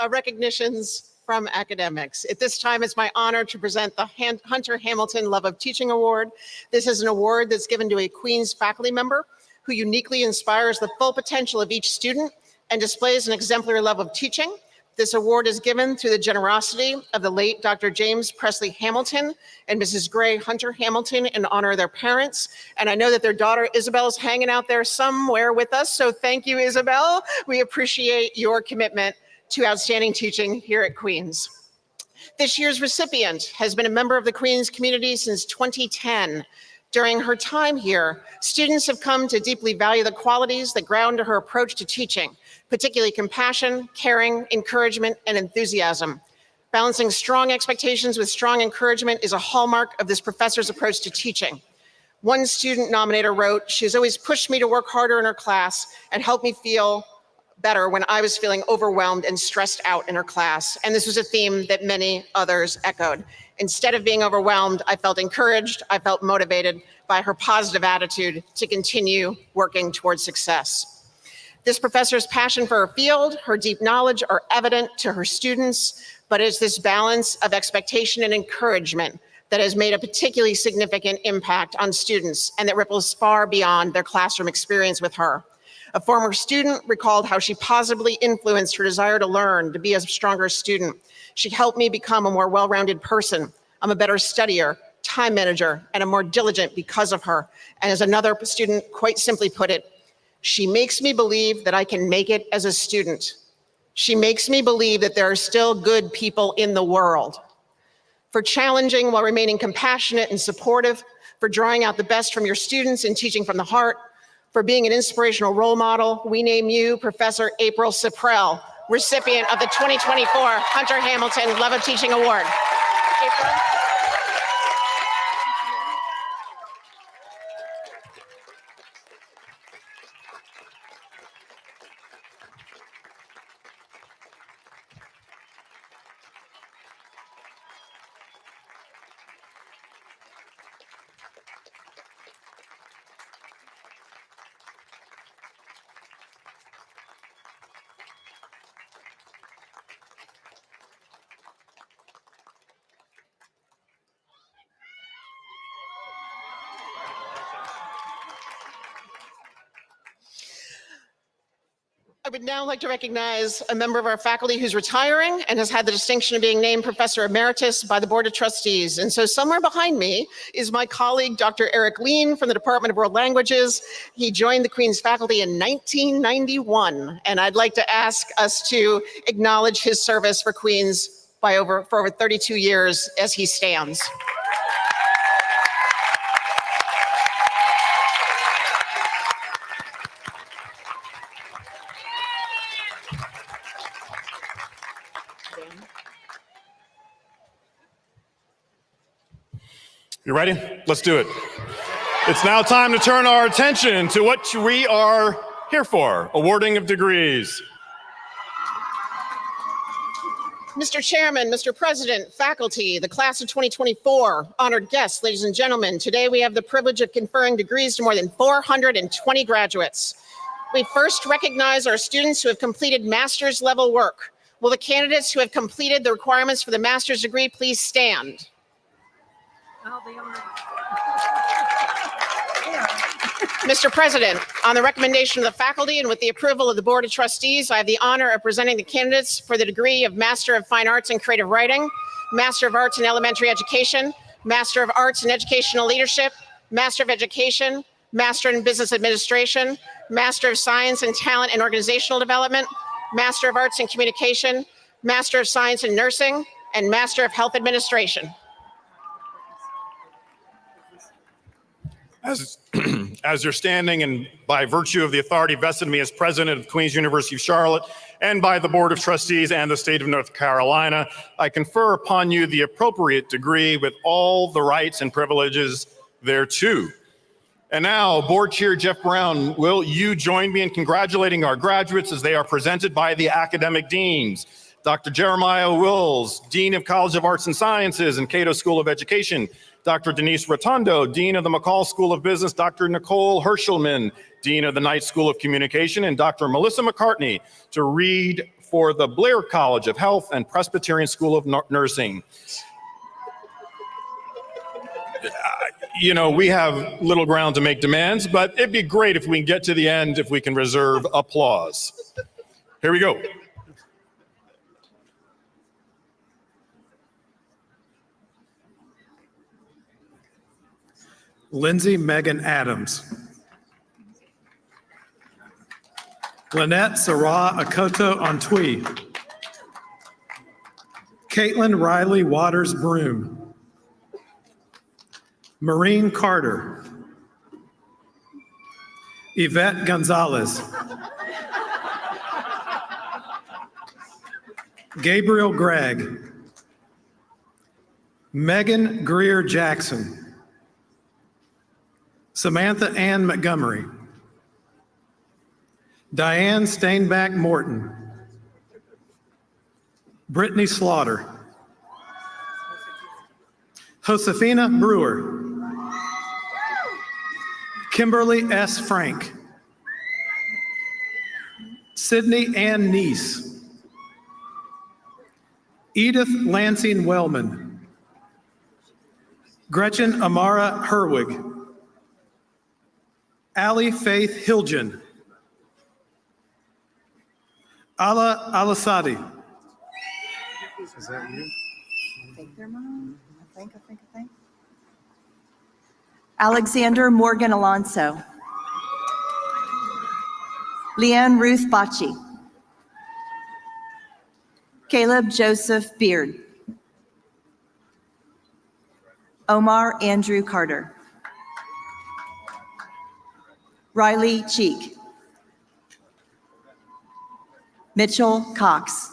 recognitions from academics. At this time, it's my honor to present the Hunter Hamilton Love of Teaching Award. This is an award that's given to a Queen's faculty member who uniquely inspires the full potential of each student and displays an exemplary love of teaching. This award is given through the generosity of the late Dr. James Presley Hamilton and Mrs. Gray Hunter Hamilton in honor of their parents. And I know that their daughter Isabel is hanging out there somewhere with us. So thank you, Isabel. We appreciate your commitment to outstanding teaching here at Queens. This year's recipient has been a member of the Queens community since 2010. During her time here, students have come to deeply value the qualities that ground her approach to teaching, particularly compassion, caring, encouragement, and enthusiasm. Balancing strong expectations with strong encouragement is a hallmark of this professor's approach to teaching. One student nominator wrote, "She has always pushed me to work harder in her class and helped me feel better when I was feeling overwhelmed and stressed out in her class." And this was a theme that many others echoed. Instead of being overwhelmed, I felt encouraged, I felt motivated by her positive attitude to continue working towards success. This professor's passion for her field, her deep knowledge are evident to her students, but it's this balance of expectation and encouragement that has made a particularly significant impact on students and that ripples far beyond their classroom experience with her. A former student recalled how she positively influenced her desire to learn, to be a stronger student. She helped me become a more well-rounded person. I'm a better studier, time manager, and I'm more diligent because of her. And as another student quite simply put it, she makes me believe that I can make it as a student. She makes me believe that there are still good people in the world. For challenging while remaining compassionate and supportive, for drawing out the best from your students and teaching from the heart, for being an inspirational role model, we name you Professor April Siprel, recipient of the 2024 Hunter Hamilton Love of Teaching Award. April. I would now like to recognize a member of our faculty who's retiring and has had the distinction of being named Professor Emeritus by the Board of Trustees. And so somewhere behind me is my colleague, Dr. Eric Lean from the Department of World Languages. He joined the Queen's faculty in 1991. And I'd like to ask us to acknowledge his service for Queen's for over 32 years as he stands. You ready? Let's do it. It's now time to turn our attention to what we are here for, awarding of degrees. Mr. Chairman, Mr. President, faculty, the class of 2024, honored guests, ladies and gentlemen, today we have the privilege of conferring degrees to more than 420 graduates. We first recognize our students who have completed master's level work. Will the candidates who have completed the requirements for the master's degree please stand? Mr. President, on the recommendation of the faculty and with the approval of the Board of Trustees, I have the honor of presenting the candidates for the degree of Master of Fine Arts in Creative Writing, Master of Arts in Elementary Education, Master of Arts in Educational Leadership, Master of Education, Master in Business Administration, Master of Science in Talent and Organizational Development, Master of Arts in Communication, Master of Science in Nursing, and Master of Health Administration. As you're standing, and by virtue of the authority vested in me as president of Queen's University of Charlotte and by the Board of Trustees and the state of North Carolina, I confer upon you the appropriate degree with all the rights and privileges thereto. And now, Board Chair Jeff Brown, will you join me in congratulating our graduates as they are presented by the academic deans? Dr. Jeremiah Wills, Dean of College of Arts and Sciences and Cato School of Education. Dr. Denise Rotundo, Dean of the McCall School of Business. Dr. Nicole Hershelman, Dean of the Knight School of Communication. And Dr. Melissa McCartney to read for the Blair College of Health and Presbyterian School of Nursing. You know, we have little ground to make demands, but it'd be great if we can get to the end, if we can reserve applause. Here we go. Lindsay Megan Adams. Lynette Sarah Akoto Antwi. Caitlin Riley Waters Broom. Maureen Carter. Yvette Gonzalez. Gabriel Gregg. Megan Greer Jackson. Samantha Ann Montgomery. Diane Stainback Morton. Brittany Slaughter. Josefina Brewer. Kimberly S. Frank. Sydney Ann Neese. Edith Lansing Wellman. Gretchen Amara Herwig. Allie Faith Hilgen. Ala Alasadi. Is that you? I think they're mine. I think. Alexander Morgan Alonso. Leanne Ruth Bocci. Caleb Joseph Beard. Omar Andrew Carter. Riley Cheek. Mitchell Cox.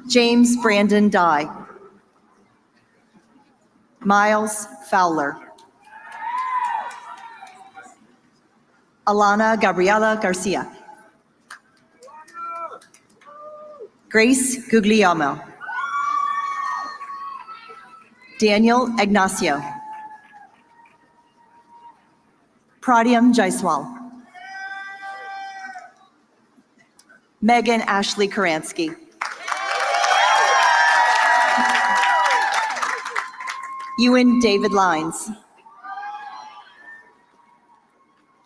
James Brandon Dye. Miles Fowler. Alana Gabriela Garcia. Grace Guglielmo. Daniel Ignacio. Pradyam Jaiswal. Megan Ashley Karansky. Ewan David Lines.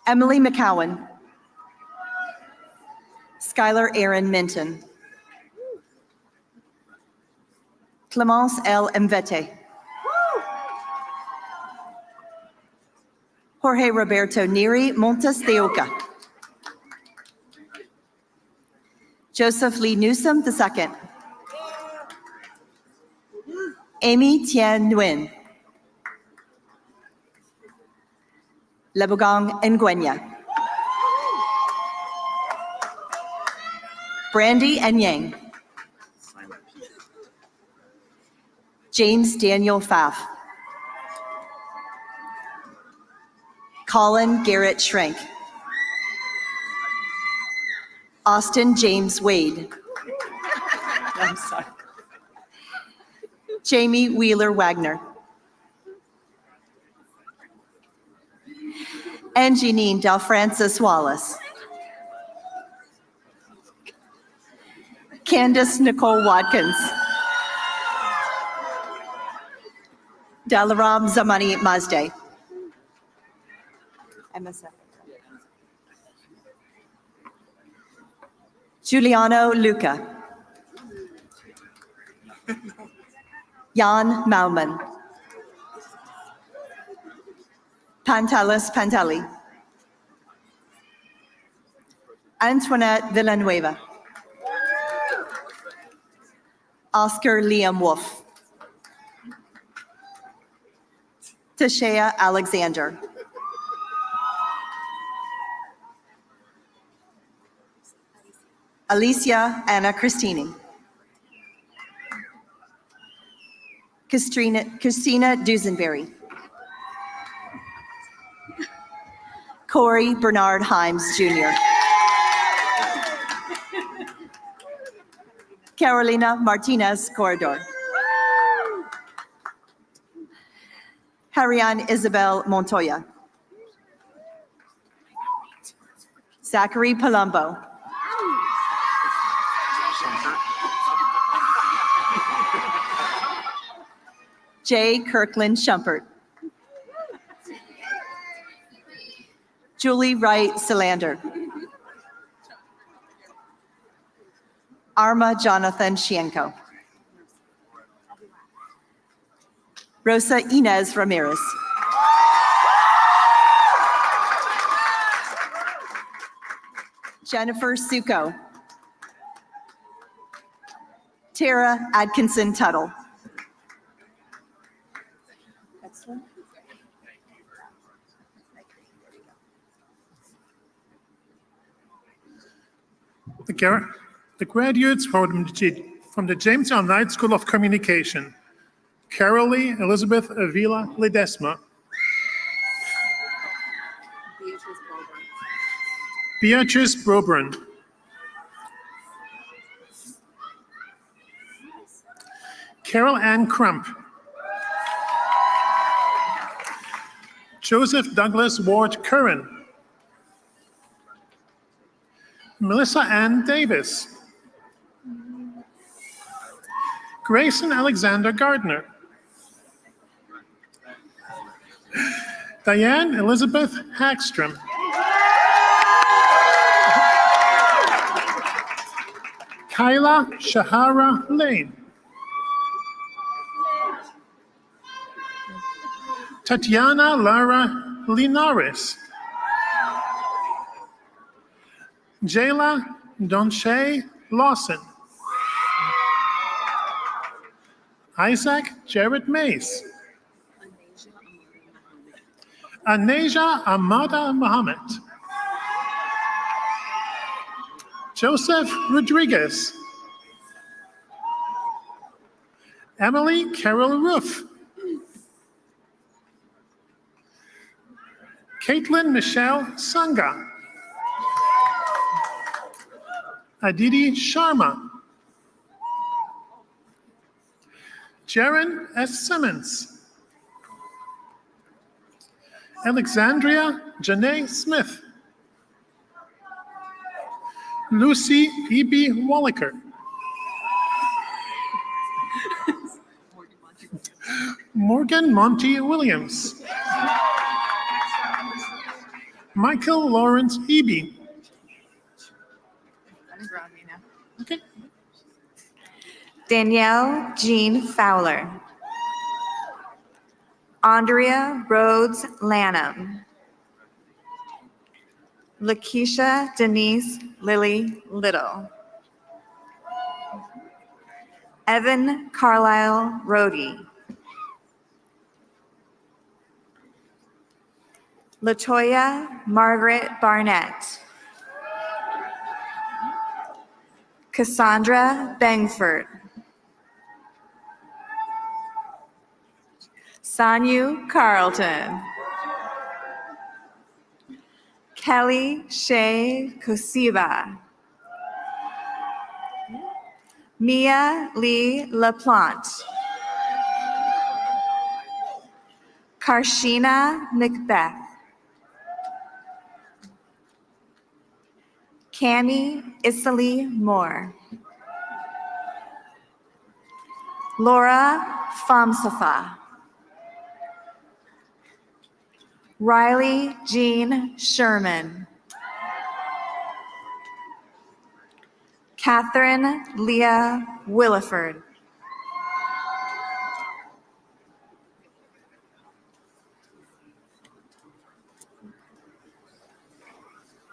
Emily McCowan. Skylar Aaron Minton. Clemence L. Mvete. Jorge Roberto Neri Montes de Oca. Joseph Lee Newsom II. Amy Tien Nguyen. Lebogong Nguyen. Brandy Enyang. James Daniel Pfaff. Colin Garrett Schrank. Austin James Wade. I'm sorry. Jamie Wheeler Wagner. and Jeanine Del Francis Wallace. Candace Nicole Watkins. Dalaram Zamani Mazde. MSF. Giuliano Luca. Jan Mauman. Pantelis Panteli. Antoinette Villanueva. Oscar Liam Wolf. Tashea Alexander. Alicia Anna Christini. Christina Dusenberry. Corey Bernard Himes Jr. Carolina Martinez Corridor. Harian Isabel Montoya. Zachary Palumbo. Jay Kirkland Shumpert. Julie Wright Selander. Arma Jonathan Shienko. Rosa Inez Ramirez. Jennifer Suko. Tara Atkinson Tuttle. The graduates from the Jamestown Knight School of Communication, Carolee Elizabeth Avila Ledesma, Beatrice Broburn, Carol Ann Crump, Joseph Douglas Ward Curran, Melissa Ann Davis, Grayson Alexander Gardner, Diane Elizabeth Hagstrom, Kyla Shahara Lane, Tatiana Lara Linares, Jayla Donche Lawson, Isaac Jared Mace, Anasia Amada Muhammad, Joseph Rodriguez, Emily Carol Roof, Caitlin Michelle Sanga, Aditi Sharma, Jaron S. Simmons, Alexandria Janae Smith, Lucy E.B. Wallaker, Morgan Monty Williams, Michael Lawrence Eby. Okay. Danielle Jean Fowler. Andrea Rhodes Lanham. Lakeisha Denise Lily Little. Evan Carlisle Rohde. Latoya Margaret Barnett. Cassandra Bangford. Sanyu Carlton. Kelly Shea Kosiba. Mia Lee LaPlante. Karshina Macbeth. Cami Isali Moore. Laura Famsafa. Riley Jean Sherman. Catherine Leah Williford.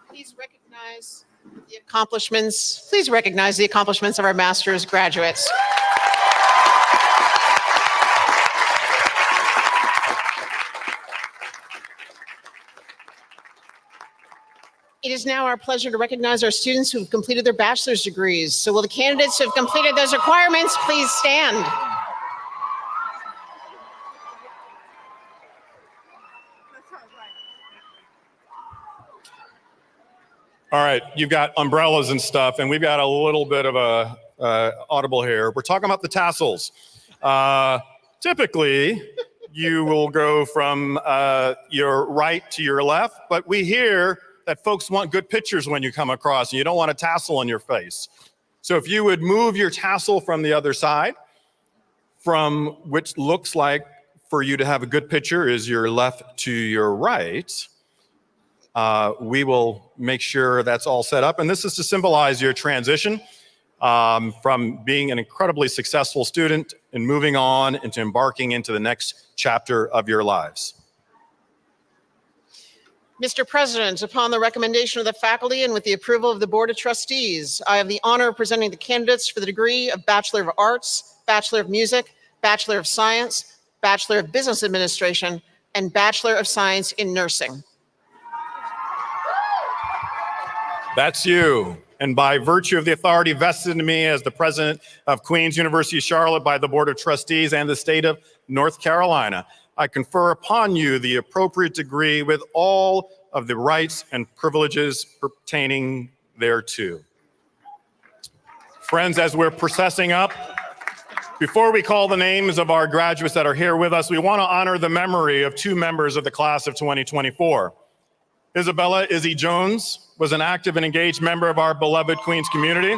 Please recognize the accomplishments of our master's graduates. It is now our pleasure to recognize our students who have completed their bachelor's degrees. So will the candidates who have completed those requirements please stand? All right, you've got umbrellas and stuff, and we've got a little bit of a audible here. We're talking about the tassels. Typically, you will go from your right to your left, but we hear that folks want good pictures when you come across, and you don't want a tassel on your face. So if you would move your tassel from the other side, from which looks like for you to have a good picture is your left to your right, we will make sure that's all set up. And this is to symbolize your transition from being an incredibly successful student and moving on into embarking into the next chapter of your lives. Mr. President, upon the recommendation of the faculty and with the approval of the Board of Trustees, I have the honor of presenting the candidates for the degree of Bachelor of Arts, Bachelor of Music, Bachelor of Science, Bachelor of Business Administration, and Bachelor of Science in Nursing. That's you. And by virtue of the authority vested in me as the president of Queens University of Charlotte by the Board of Trustees and the state of North Carolina, I confer upon you the appropriate degree with all of the rights and privileges pertaining thereto. Friends, as we're processing up, before we call the names of our graduates that are here with us, we want to honor the memory of two members of the class of 2024. Isabella Izzy Jones was an active and engaged member of our beloved Queens community.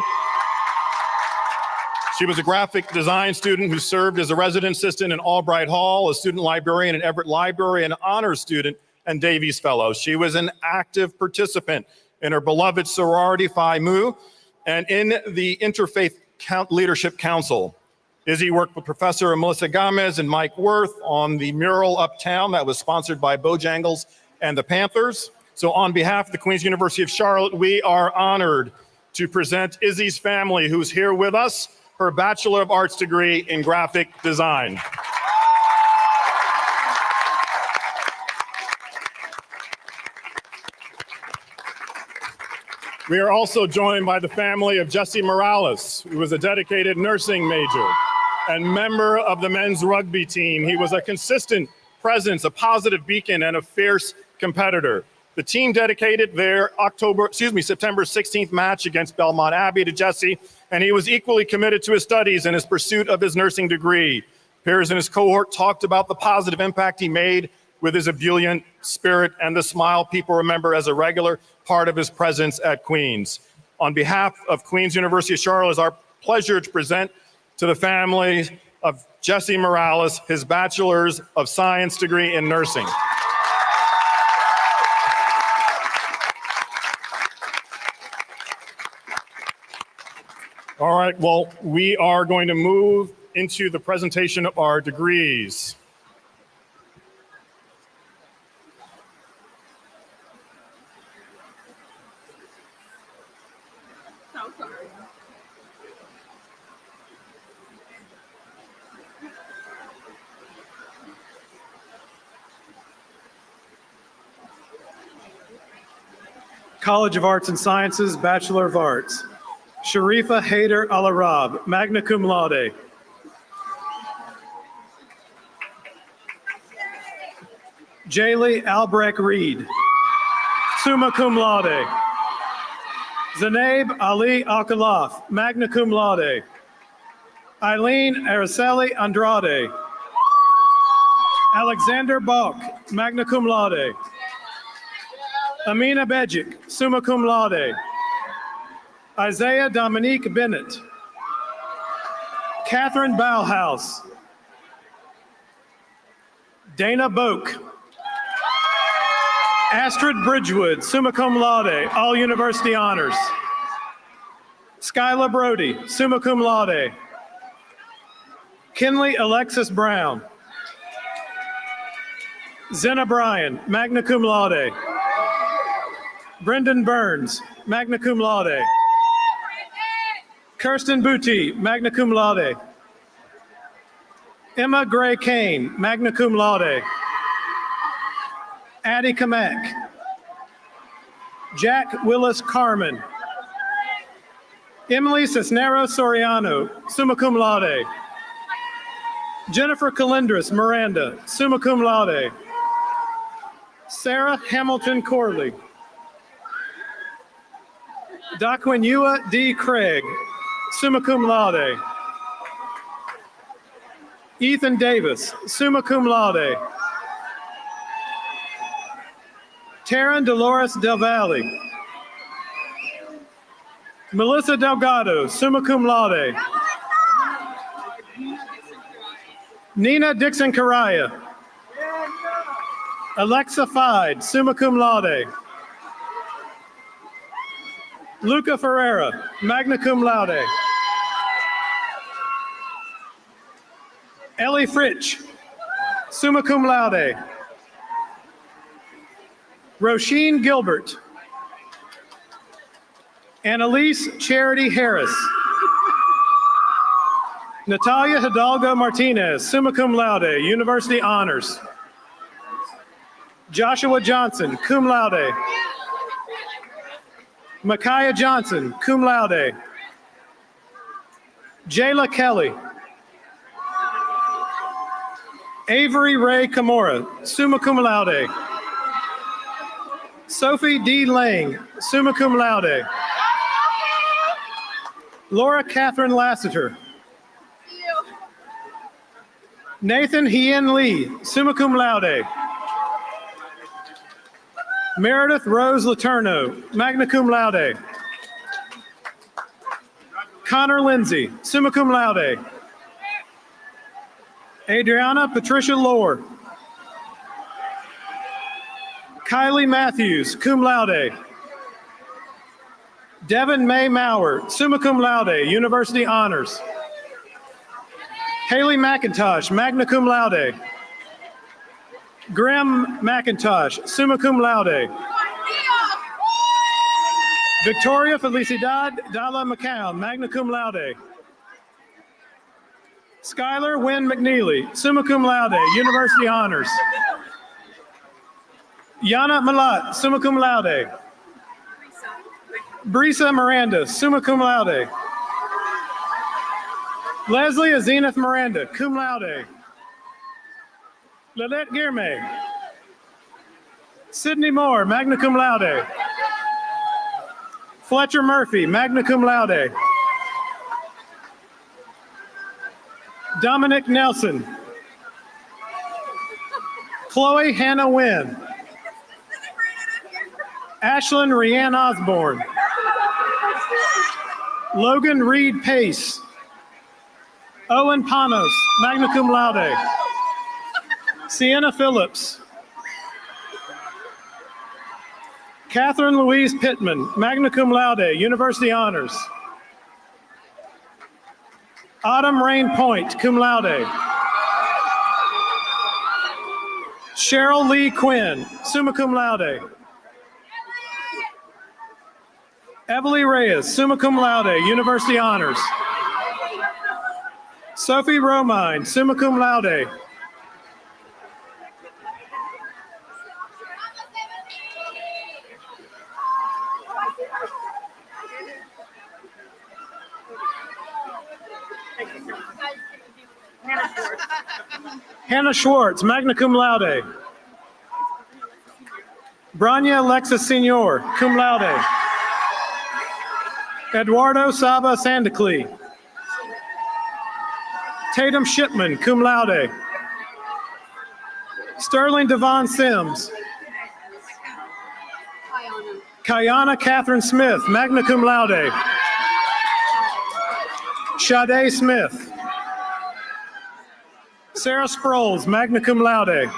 She was a graphic design student who served as a resident assistant in Albright Hall, a student librarian at Everett Library, and an honors student and Davies Fellow. She was an active participant in her beloved sorority Phi Mu and in the Interfaith Leadership Council. Izzy worked with Professor Melissa Gomez and Mike Worth on the mural uptown that was sponsored by Bojangles and the Panthers. So on behalf of the Queens University of Charlotte, we are honored to present Izzy's family, who's here with us, her Bachelor of Arts degree in graphic design. We are also joined by the family of Jesse Morales, who was a dedicated nursing major and member of the men's rugby team. He was a consistent presence, a positive beacon, and a fierce competitor. The team dedicated their September 16th match against Belmont Abbey to Jesse, and he was equally committed to his studies and his pursuit of his nursing degree. Peers in his cohort talked about the positive impact he made with his ebullient spirit and the smile people remember as a regular part of his presence at Queens. On behalf of Queens University of Charlotte, it's our pleasure to present to the family of Jesse Morales his Bachelor's of Science degree in nursing. All right, well, we are going to move into the presentation of our degrees. College of Arts and Sciences, Bachelor of Arts. Sharifa Haider Al-Arab, magna cum laude. Jaylee Albrecht Reed, summa cum laude. Zainab Ali Al-Khalaf, magna cum laude. Eileen Araceli Andrade. Alexander Balk, magna cum laude. Amina Bejic, summa cum laude. Isaiah Dominique Bennett. Catherine Bauhaus. Dana Boak. Astrid Bridgewood, summa cum laude, all university honors. Skyla Brody, summa cum laude. Kinley Alexis Brown. Zenna Bryan, magna cum laude. Brendan Burns, magna cum laude. Kirsten Booty, magna cum laude. Emma Gray Kane, magna cum laude. Addie Kamak. Jack Willis Carmen. Emily Cisneros Soriano, summa cum laude. Jennifer Calendris Miranda, summa cum laude. Sarah Hamilton Corley. Daquinua D. Craig, summa cum laude. Ethan Davis, summa cum laude. Taryn Dolores Del Valle. Melissa Delgado, summa cum laude. Nina Dixon Caraya. Alexa Fide, summa cum laude. Luca Ferreira, magna cum laude. Ellie Fritsch, summa cum laude. Roisin Gilbert. Annalise Charity Harris. Natalia Hidalgo Martinez, summa cum laude, university honors. Joshua Johnson, cum laude. Micaiah Johnson, cum laude. Jayla Kelly. Avery Ray Camora, summa cum laude. Sophie D. Lang, summa cum laude. Laura Catherine Lassiter. Nathan Hien Lee, summa cum laude. Meredith Rose Letourneau, magna cum laude. Connor Lindsay, summa cum laude. Adriana Patricia Lohr. Kylie Matthews, cum laude. Devin May Maurer, summa cum laude, university honors. Haley McIntosh, magna cum laude. Graham McIntosh, summa cum laude. Victoria Felicidad Dalla McCown, magna cum laude. Skylar Wynn McNeely, summa cum laude, university honors. Yana Malat, summa cum laude. Brisa Miranda, summa cum laude. Leslie Azenith Miranda, cum laude. Lilette Guirmay. Sydney Moore, magna cum laude. Fletcher Murphy, magna cum laude. Dominic Nelson. Chloe Hannah Wynn. Ashlyn Rianne Osborne. Logan Reed Pace. Owen Panos, magna cum laude. Sienna Phillips. Catherine Louise Pittman, magna cum laude, university honors. Autumn Rain Point, cum laude. Cheryl Lee Quinn, summa cum laude. Evelyn Reyes, summa cum laude, university honors. Sophie Romine, summa cum laude. Hannah Schwartz, magna cum laude. Branya Alexis Senior, cum laude. Eduardo Saba Sandacli. Tatum Shipman, cum laude. Sterling Devon Sims. Kayana Catherine Smith, magna cum laude. Sade Smith. Sarah Sproles, magna cum laude.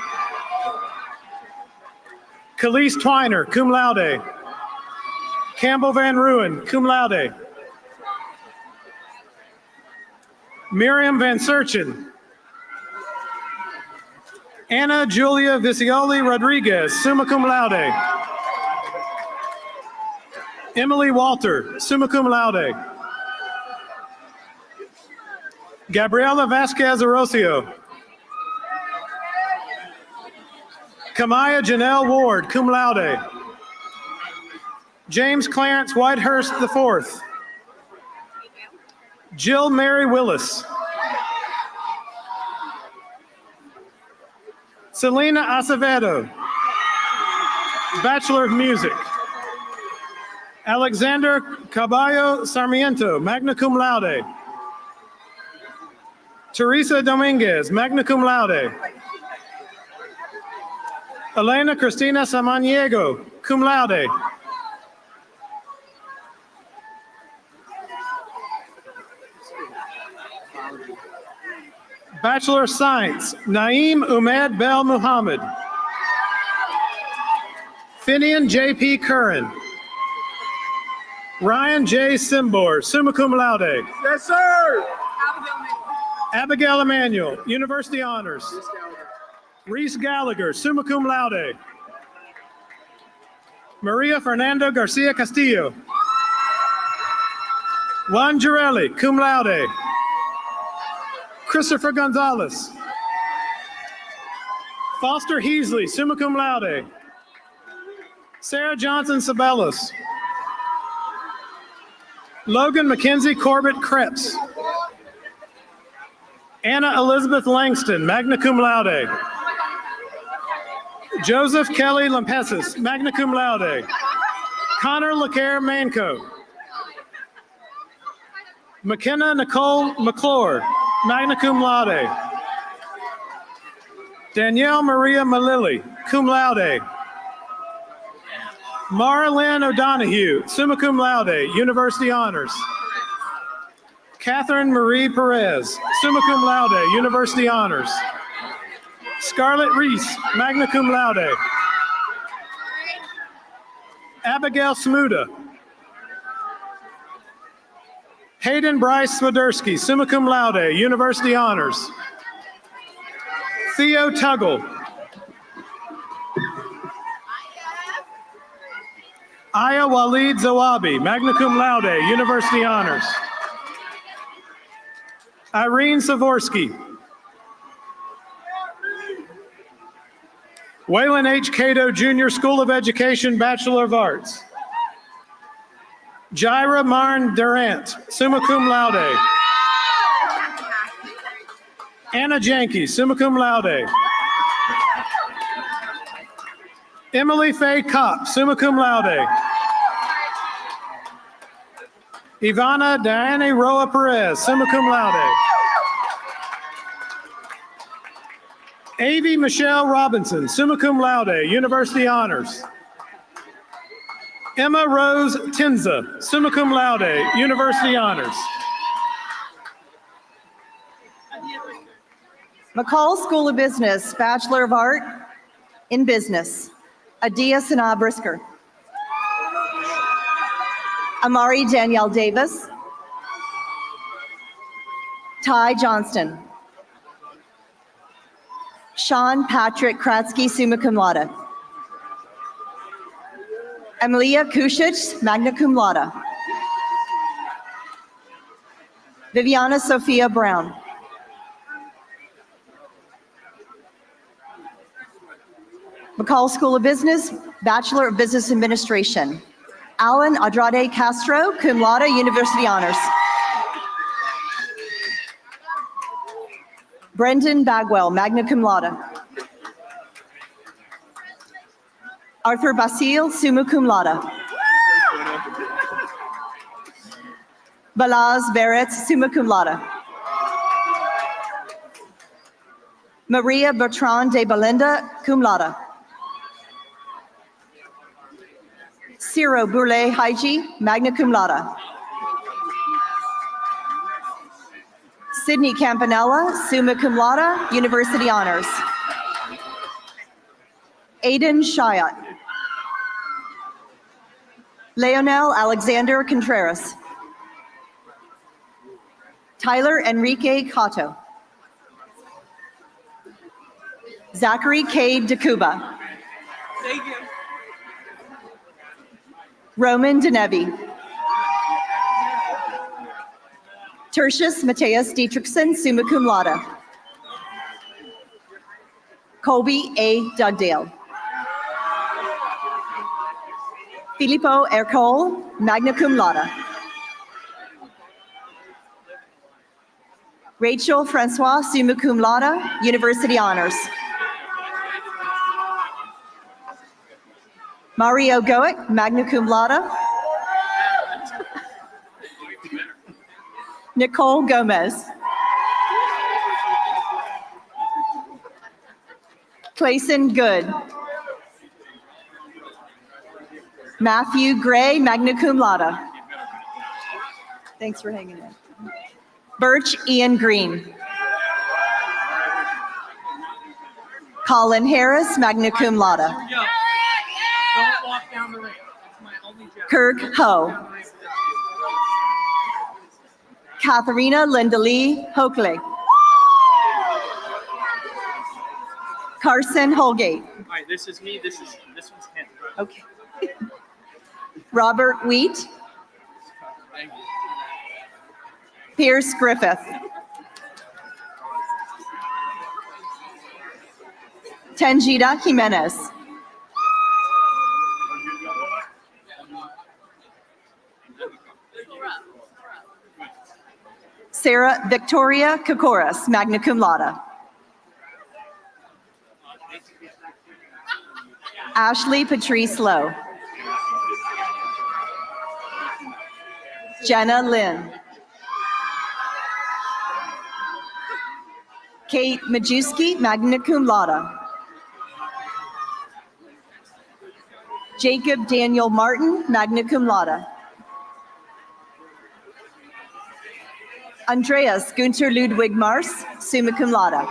Khalees Twiner, cum laude. Campbell Van Ruin, cum laude. Miriam Van Serchen. Anna Julia Visioli Rodriguez, summa cum laude. Emily Walter, summa cum laude. Gabriela Vasquez Orosio. Kamaya Janelle Ward, cum laude. James Clarence Whitehurst IV. Jill Mary Willis. Selena Acevedo, Bachelor of Music. Alexander Caballo Sarmiento, magna cum laude. Teresa Dominguez, magna cum laude. Elena Cristina Samaniego, cum laude. Bachelor of Science, Naeem Umed Bel Muhammad. Finian J.P. Curran. Ryan J. Simbor, summa cum laude. Yes, sir. Abigail Emanuel, University Honors. Reese Gallagher, summa cum laude. Maria Fernando Garcia Castillo. Juan Girelli, cum laude. Christopher Gonzalez. Foster Heasley, summa cum laude. Sarah Johnson Sabellas. Logan Mackenzie Corbett Krebs. Anna Elizabeth Langston, magna cum laude. Joseph Kelly Lampesis, magna cum laude. Connor LeCaire Manco. McKenna Nicole McClure, magna cum laude. Danielle Maria Malili, cum laude. Mara Lynn O'Donohue, summa cum laude, University Honors. Catherine Marie Perez, summa cum laude, University Honors. Scarlett Reese, magna cum laude. Abigail Smuda. Hayden Bryce Swiderski, summa cum laude, University Honors. Theo Tuggle. Aya Walid Zawabi, magna cum laude, University Honors. Irene Savorsky. Waylon H. Cato Jr. School of Education, Bachelor of Arts. Jaira Marn Durant, summa cum laude. Anna Janke, summa cum laude. Emily Faye Kopp, summa cum laude. Ivana Diane Roa Perez, summa cum laude. Avi Michelle Robinson, summa cum laude, University Honors. Emma Rose Tinza, summa cum laude, University Honors. McCall School of Business, Bachelor of Art in Business. Adia Sana Brisker. Amari Danielle Davis. Ty Johnston. Sean Patrick Kratzky, summa cum laude. Emilia Kushich, magna cum laude. Viviana Sophia Brown. McCall School of Business, Bachelor of Business Administration. Alan Andrade Castro, cum laude, University Honors. Brendan Bagwell, magna cum laude. Arthur Basile, summa cum laude. Balaz Barrett, summa cum laude. Maria Bertrand de Belinda, cum laude. Ciro Bourlet Haiji, magna cum laude. Sydney Campanella, summa cum laude, University Honors. Aiden Shiat. Leonel Alexander Contreras. Tyler Enrique Cotto. Zachary K. DeCuba. Thank you. Roman Denevi. Tertius Mateus Dietrichson, summa cum laude. Colby A. Dugdale. Filippo Ercole, magna cum laude. Rachel Francois, summa cum laude, University Honors. Mario Goic, magna cum laude. Nicole Gomez. Clayson Good. Matthew Gray, magna cum laude. Thanks for hanging in. Birch Ian Green. Colin Harris, magna cum laude. Don't walk down the ramp. That's my only job. Kirk Ho. Katharina Linda Lee Hokley. Carson Holgate. All right, this is me. This one's him. Okay. Robert Wheat. Thank you. Pierce Griffith. Tanjita Jimenez. Sarah Victoria Kokoris, magna cum laude. Ashley Patrice Lowe. Jenna Lynn. Kate Majewski, magna cum laude. Jacob Daniel Martin, magna cum laude. Andreas Günther Ludwig Mars, summa cum laude.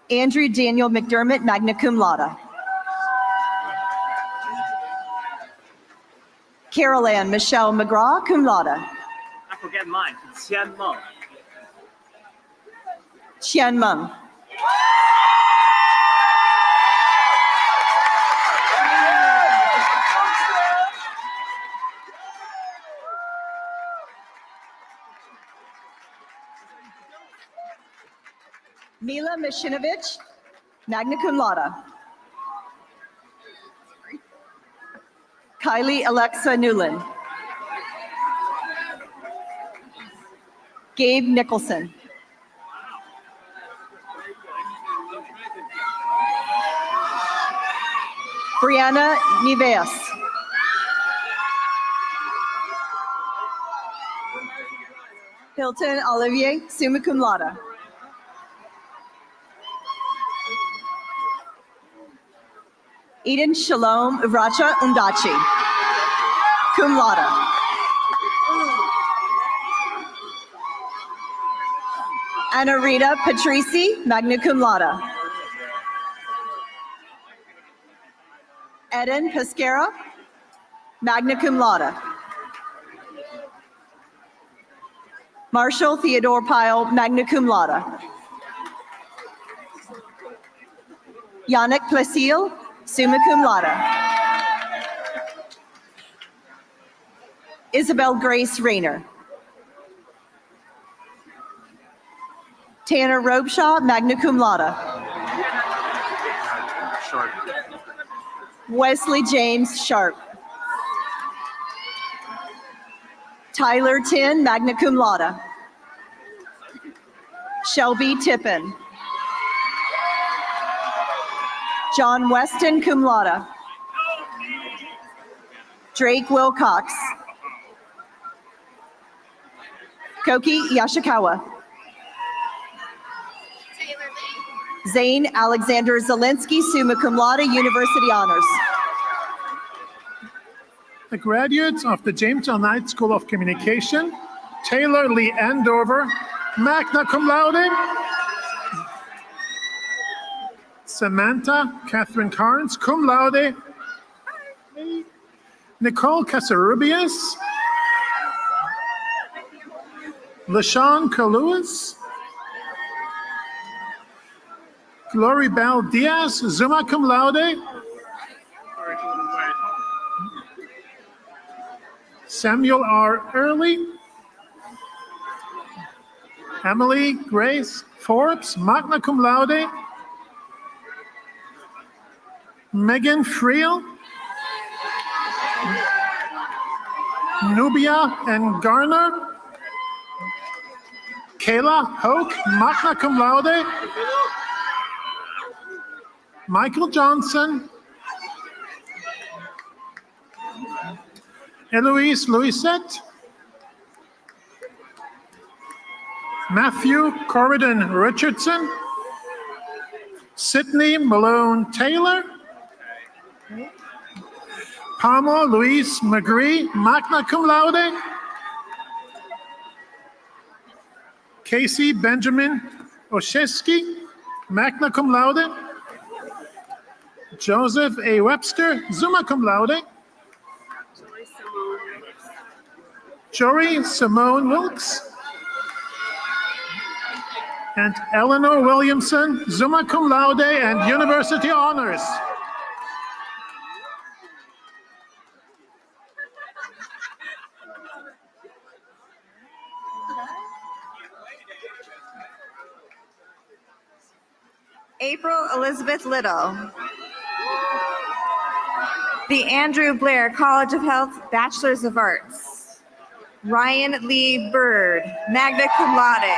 Andrew Daniel McDermott, magna cum laude. Carol Ann Michelle McGraw, cum laude. I forget mine. Xian Meng. Qian Meng. Mila Mishinovich, magna cum laude. Kylie Alexa Newland. Gabe Nicholson. Brianna Niveas. Hilton Olivier, summa cum laude. Eden Shalom Ivracha Undachi, cum laude. Anna Rita Patrici, magna cum laude. Eden Pesquera, magna cum laude. Marshall Theodore Pyle, magna cum laude. Yannick Placile, summa cum laude. Isabel Grace Rayner. Tanner Robeshaw, magna cum laude. Wesley James Sharp. Tyler Tin, magna cum laude. Shelby Tippin. John Weston, cum laude. Drake Wilcox. Koki Yashikawa. Zane Alexander Zelinsky, summa cum laude, University Honors. the graduates of the Jamestown Knight School of Communication, Taylor Lee Andover, magna cum laude. Samantha Catherine Carnes, cum laude. Nicole Casarubias. LaShawn Kalouas. Glory Bell Diaz, summa cum laude. Samuel R. Early. Emily Grace Forbes, magna cum laude. Megan Friel. Nubia and Garner. Kayla Hoke, magna cum laude. Michael Johnson. Eloise Louisette. Matthew Corridon Richardson. Sydney Malone Taylor. Palma Louise McGree, magna cum laude. Casey Benjamin Oshesky, magna cum laude. Joseph A. Webster, summa cum laude. Jory Simone Wilkes. And Eleanor Williamson, summa cum laude and university honors. April Elizabeth Little. The Andrew Blair College of Health Bachelor's of Arts. Ryan Lee Bird, magna cum laude.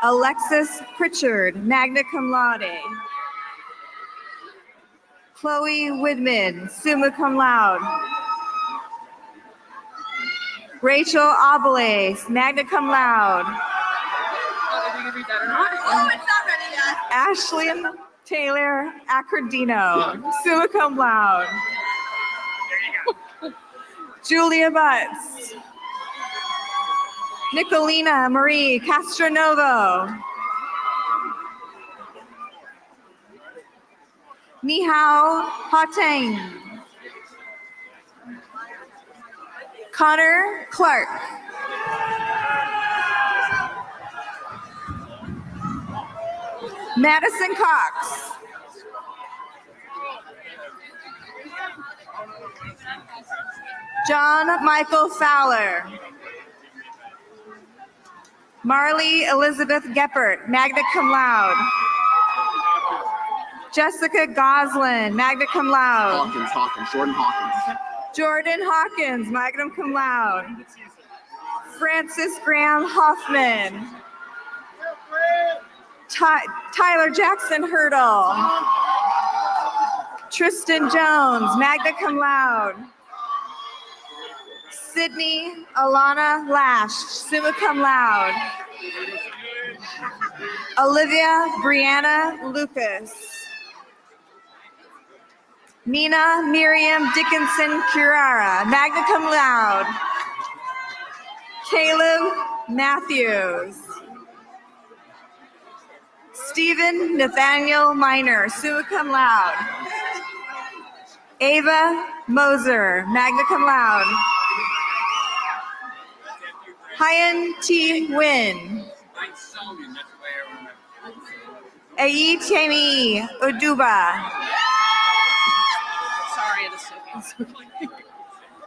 Alexis Pritchard, magna cum laude. Chloe Widman, summa cum laude. Rachel Obelais, magna cum laude. Ashlyn Taylor Accordino, summa cum laude. Julia Butts. Nicolina Marie Castronovo. Nihao Hateng. Connor Clark. Madison Cox. John Michael Fowler. Marley Elizabeth Geppert, magna cum laude. Jessica Goslin, magna cum laude. Jordan Hawkins, magna cum laude. Francis Graham Hoffman. Tyler Jackson Hurdle. Tristan Jones, magna cum laude. Sydney Alana Lash, summa cum laude. Olivia Brianna Lucas. Nina Miriam Dickinson Curara, magna cum laude. Caleb Matthews. Stephen Nathaniel Minor, summa cum laude. Ava Moser, magna cum laude. Hyan T. Win. Ayitemi Oduba.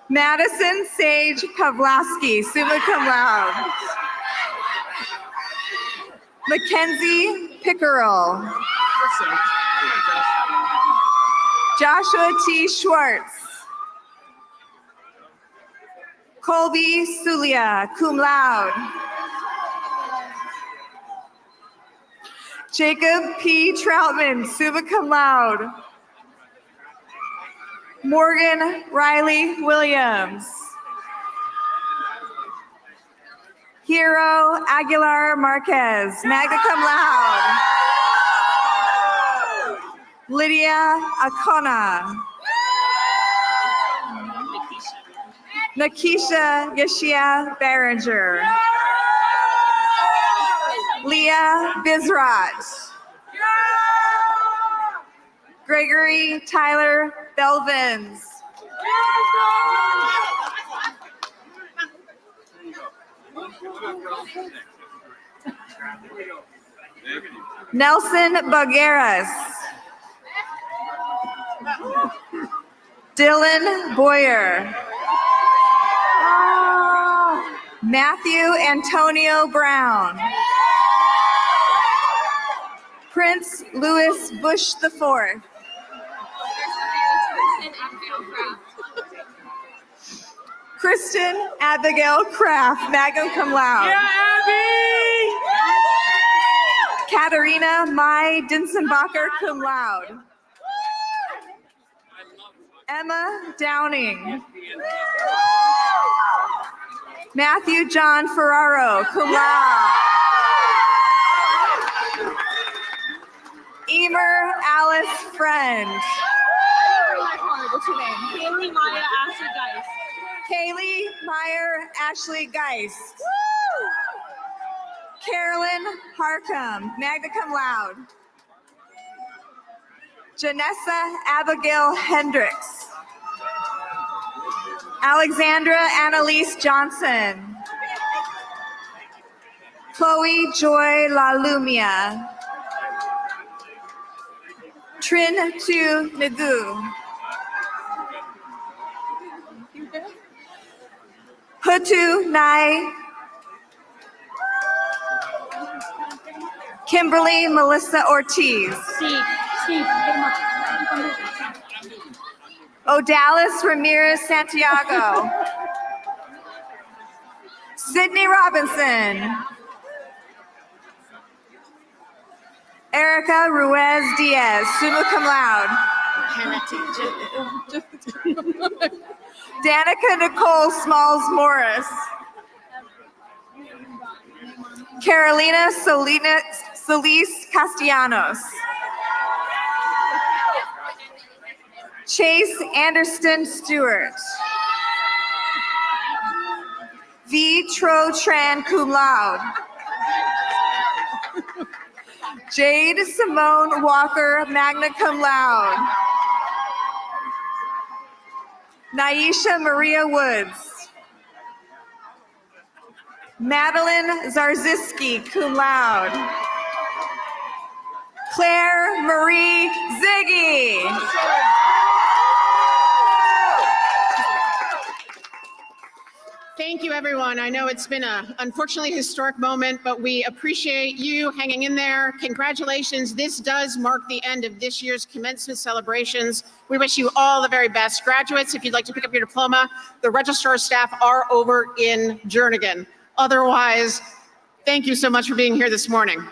Madison Sage Pavlowski, summa cum laude. Mackenzie Pickerel. Joshua T. Schwartz. Colby Sulia, cum laude. Jacob P. Troutman, summa cum laude. Morgan Riley Williams. Hero Aguilar Marquez, magna cum laude. Lydia Acona. Nakisha Yashia Berenger. Leah Bizrat. Gregory Tyler Belvins. Nelson Bagueras. Dylan Boyer. Matthew Antonio Brown. Prince Louis Bush IV. Kristen Abigail Kraft, magna cum laude. Yeah, Abby! Katarina Mai Dinsenbacher, cum laude. Emma Downing. Matthew John Ferraro, cum laude. Emer Alice Friend. What's your name? Kaylee Maya Ashley Geist. Kaylee Meyer Ashley Geist. Carolyn Harcum, magna cum laude. Janessa Abigail Hendricks. Alexandra Annalise Johnson. Chloe Joy LaLumia. Trin Tu Nagu. Hutu Nai. Kimberly Melissa Ortiz. Steve, Odalis Ramirez Santiago. Sydney Robinson. Erica Ruiz Diaz, summa cum laude. Danica Nicole Smalls Morris. Carolina Solis Castellanos. Chase Anderson Stewart. V. Tro Tran cum laude. Jade Simone Walker, magna cum laude. Naisha Maria Woods. Madeline Zarziski, cum laude. Claire Marie Ziggy. Thank you, everyone. I know it's been a unfortunately historic moment, but we appreciate you hanging in there. Congratulations. This does mark the end of this year's commencement celebrations. We wish you all the very best. Graduates, if you'd like to pick up your diploma, the registrar staff are over in Jernigan. Otherwise, thank you so much for being here this morning.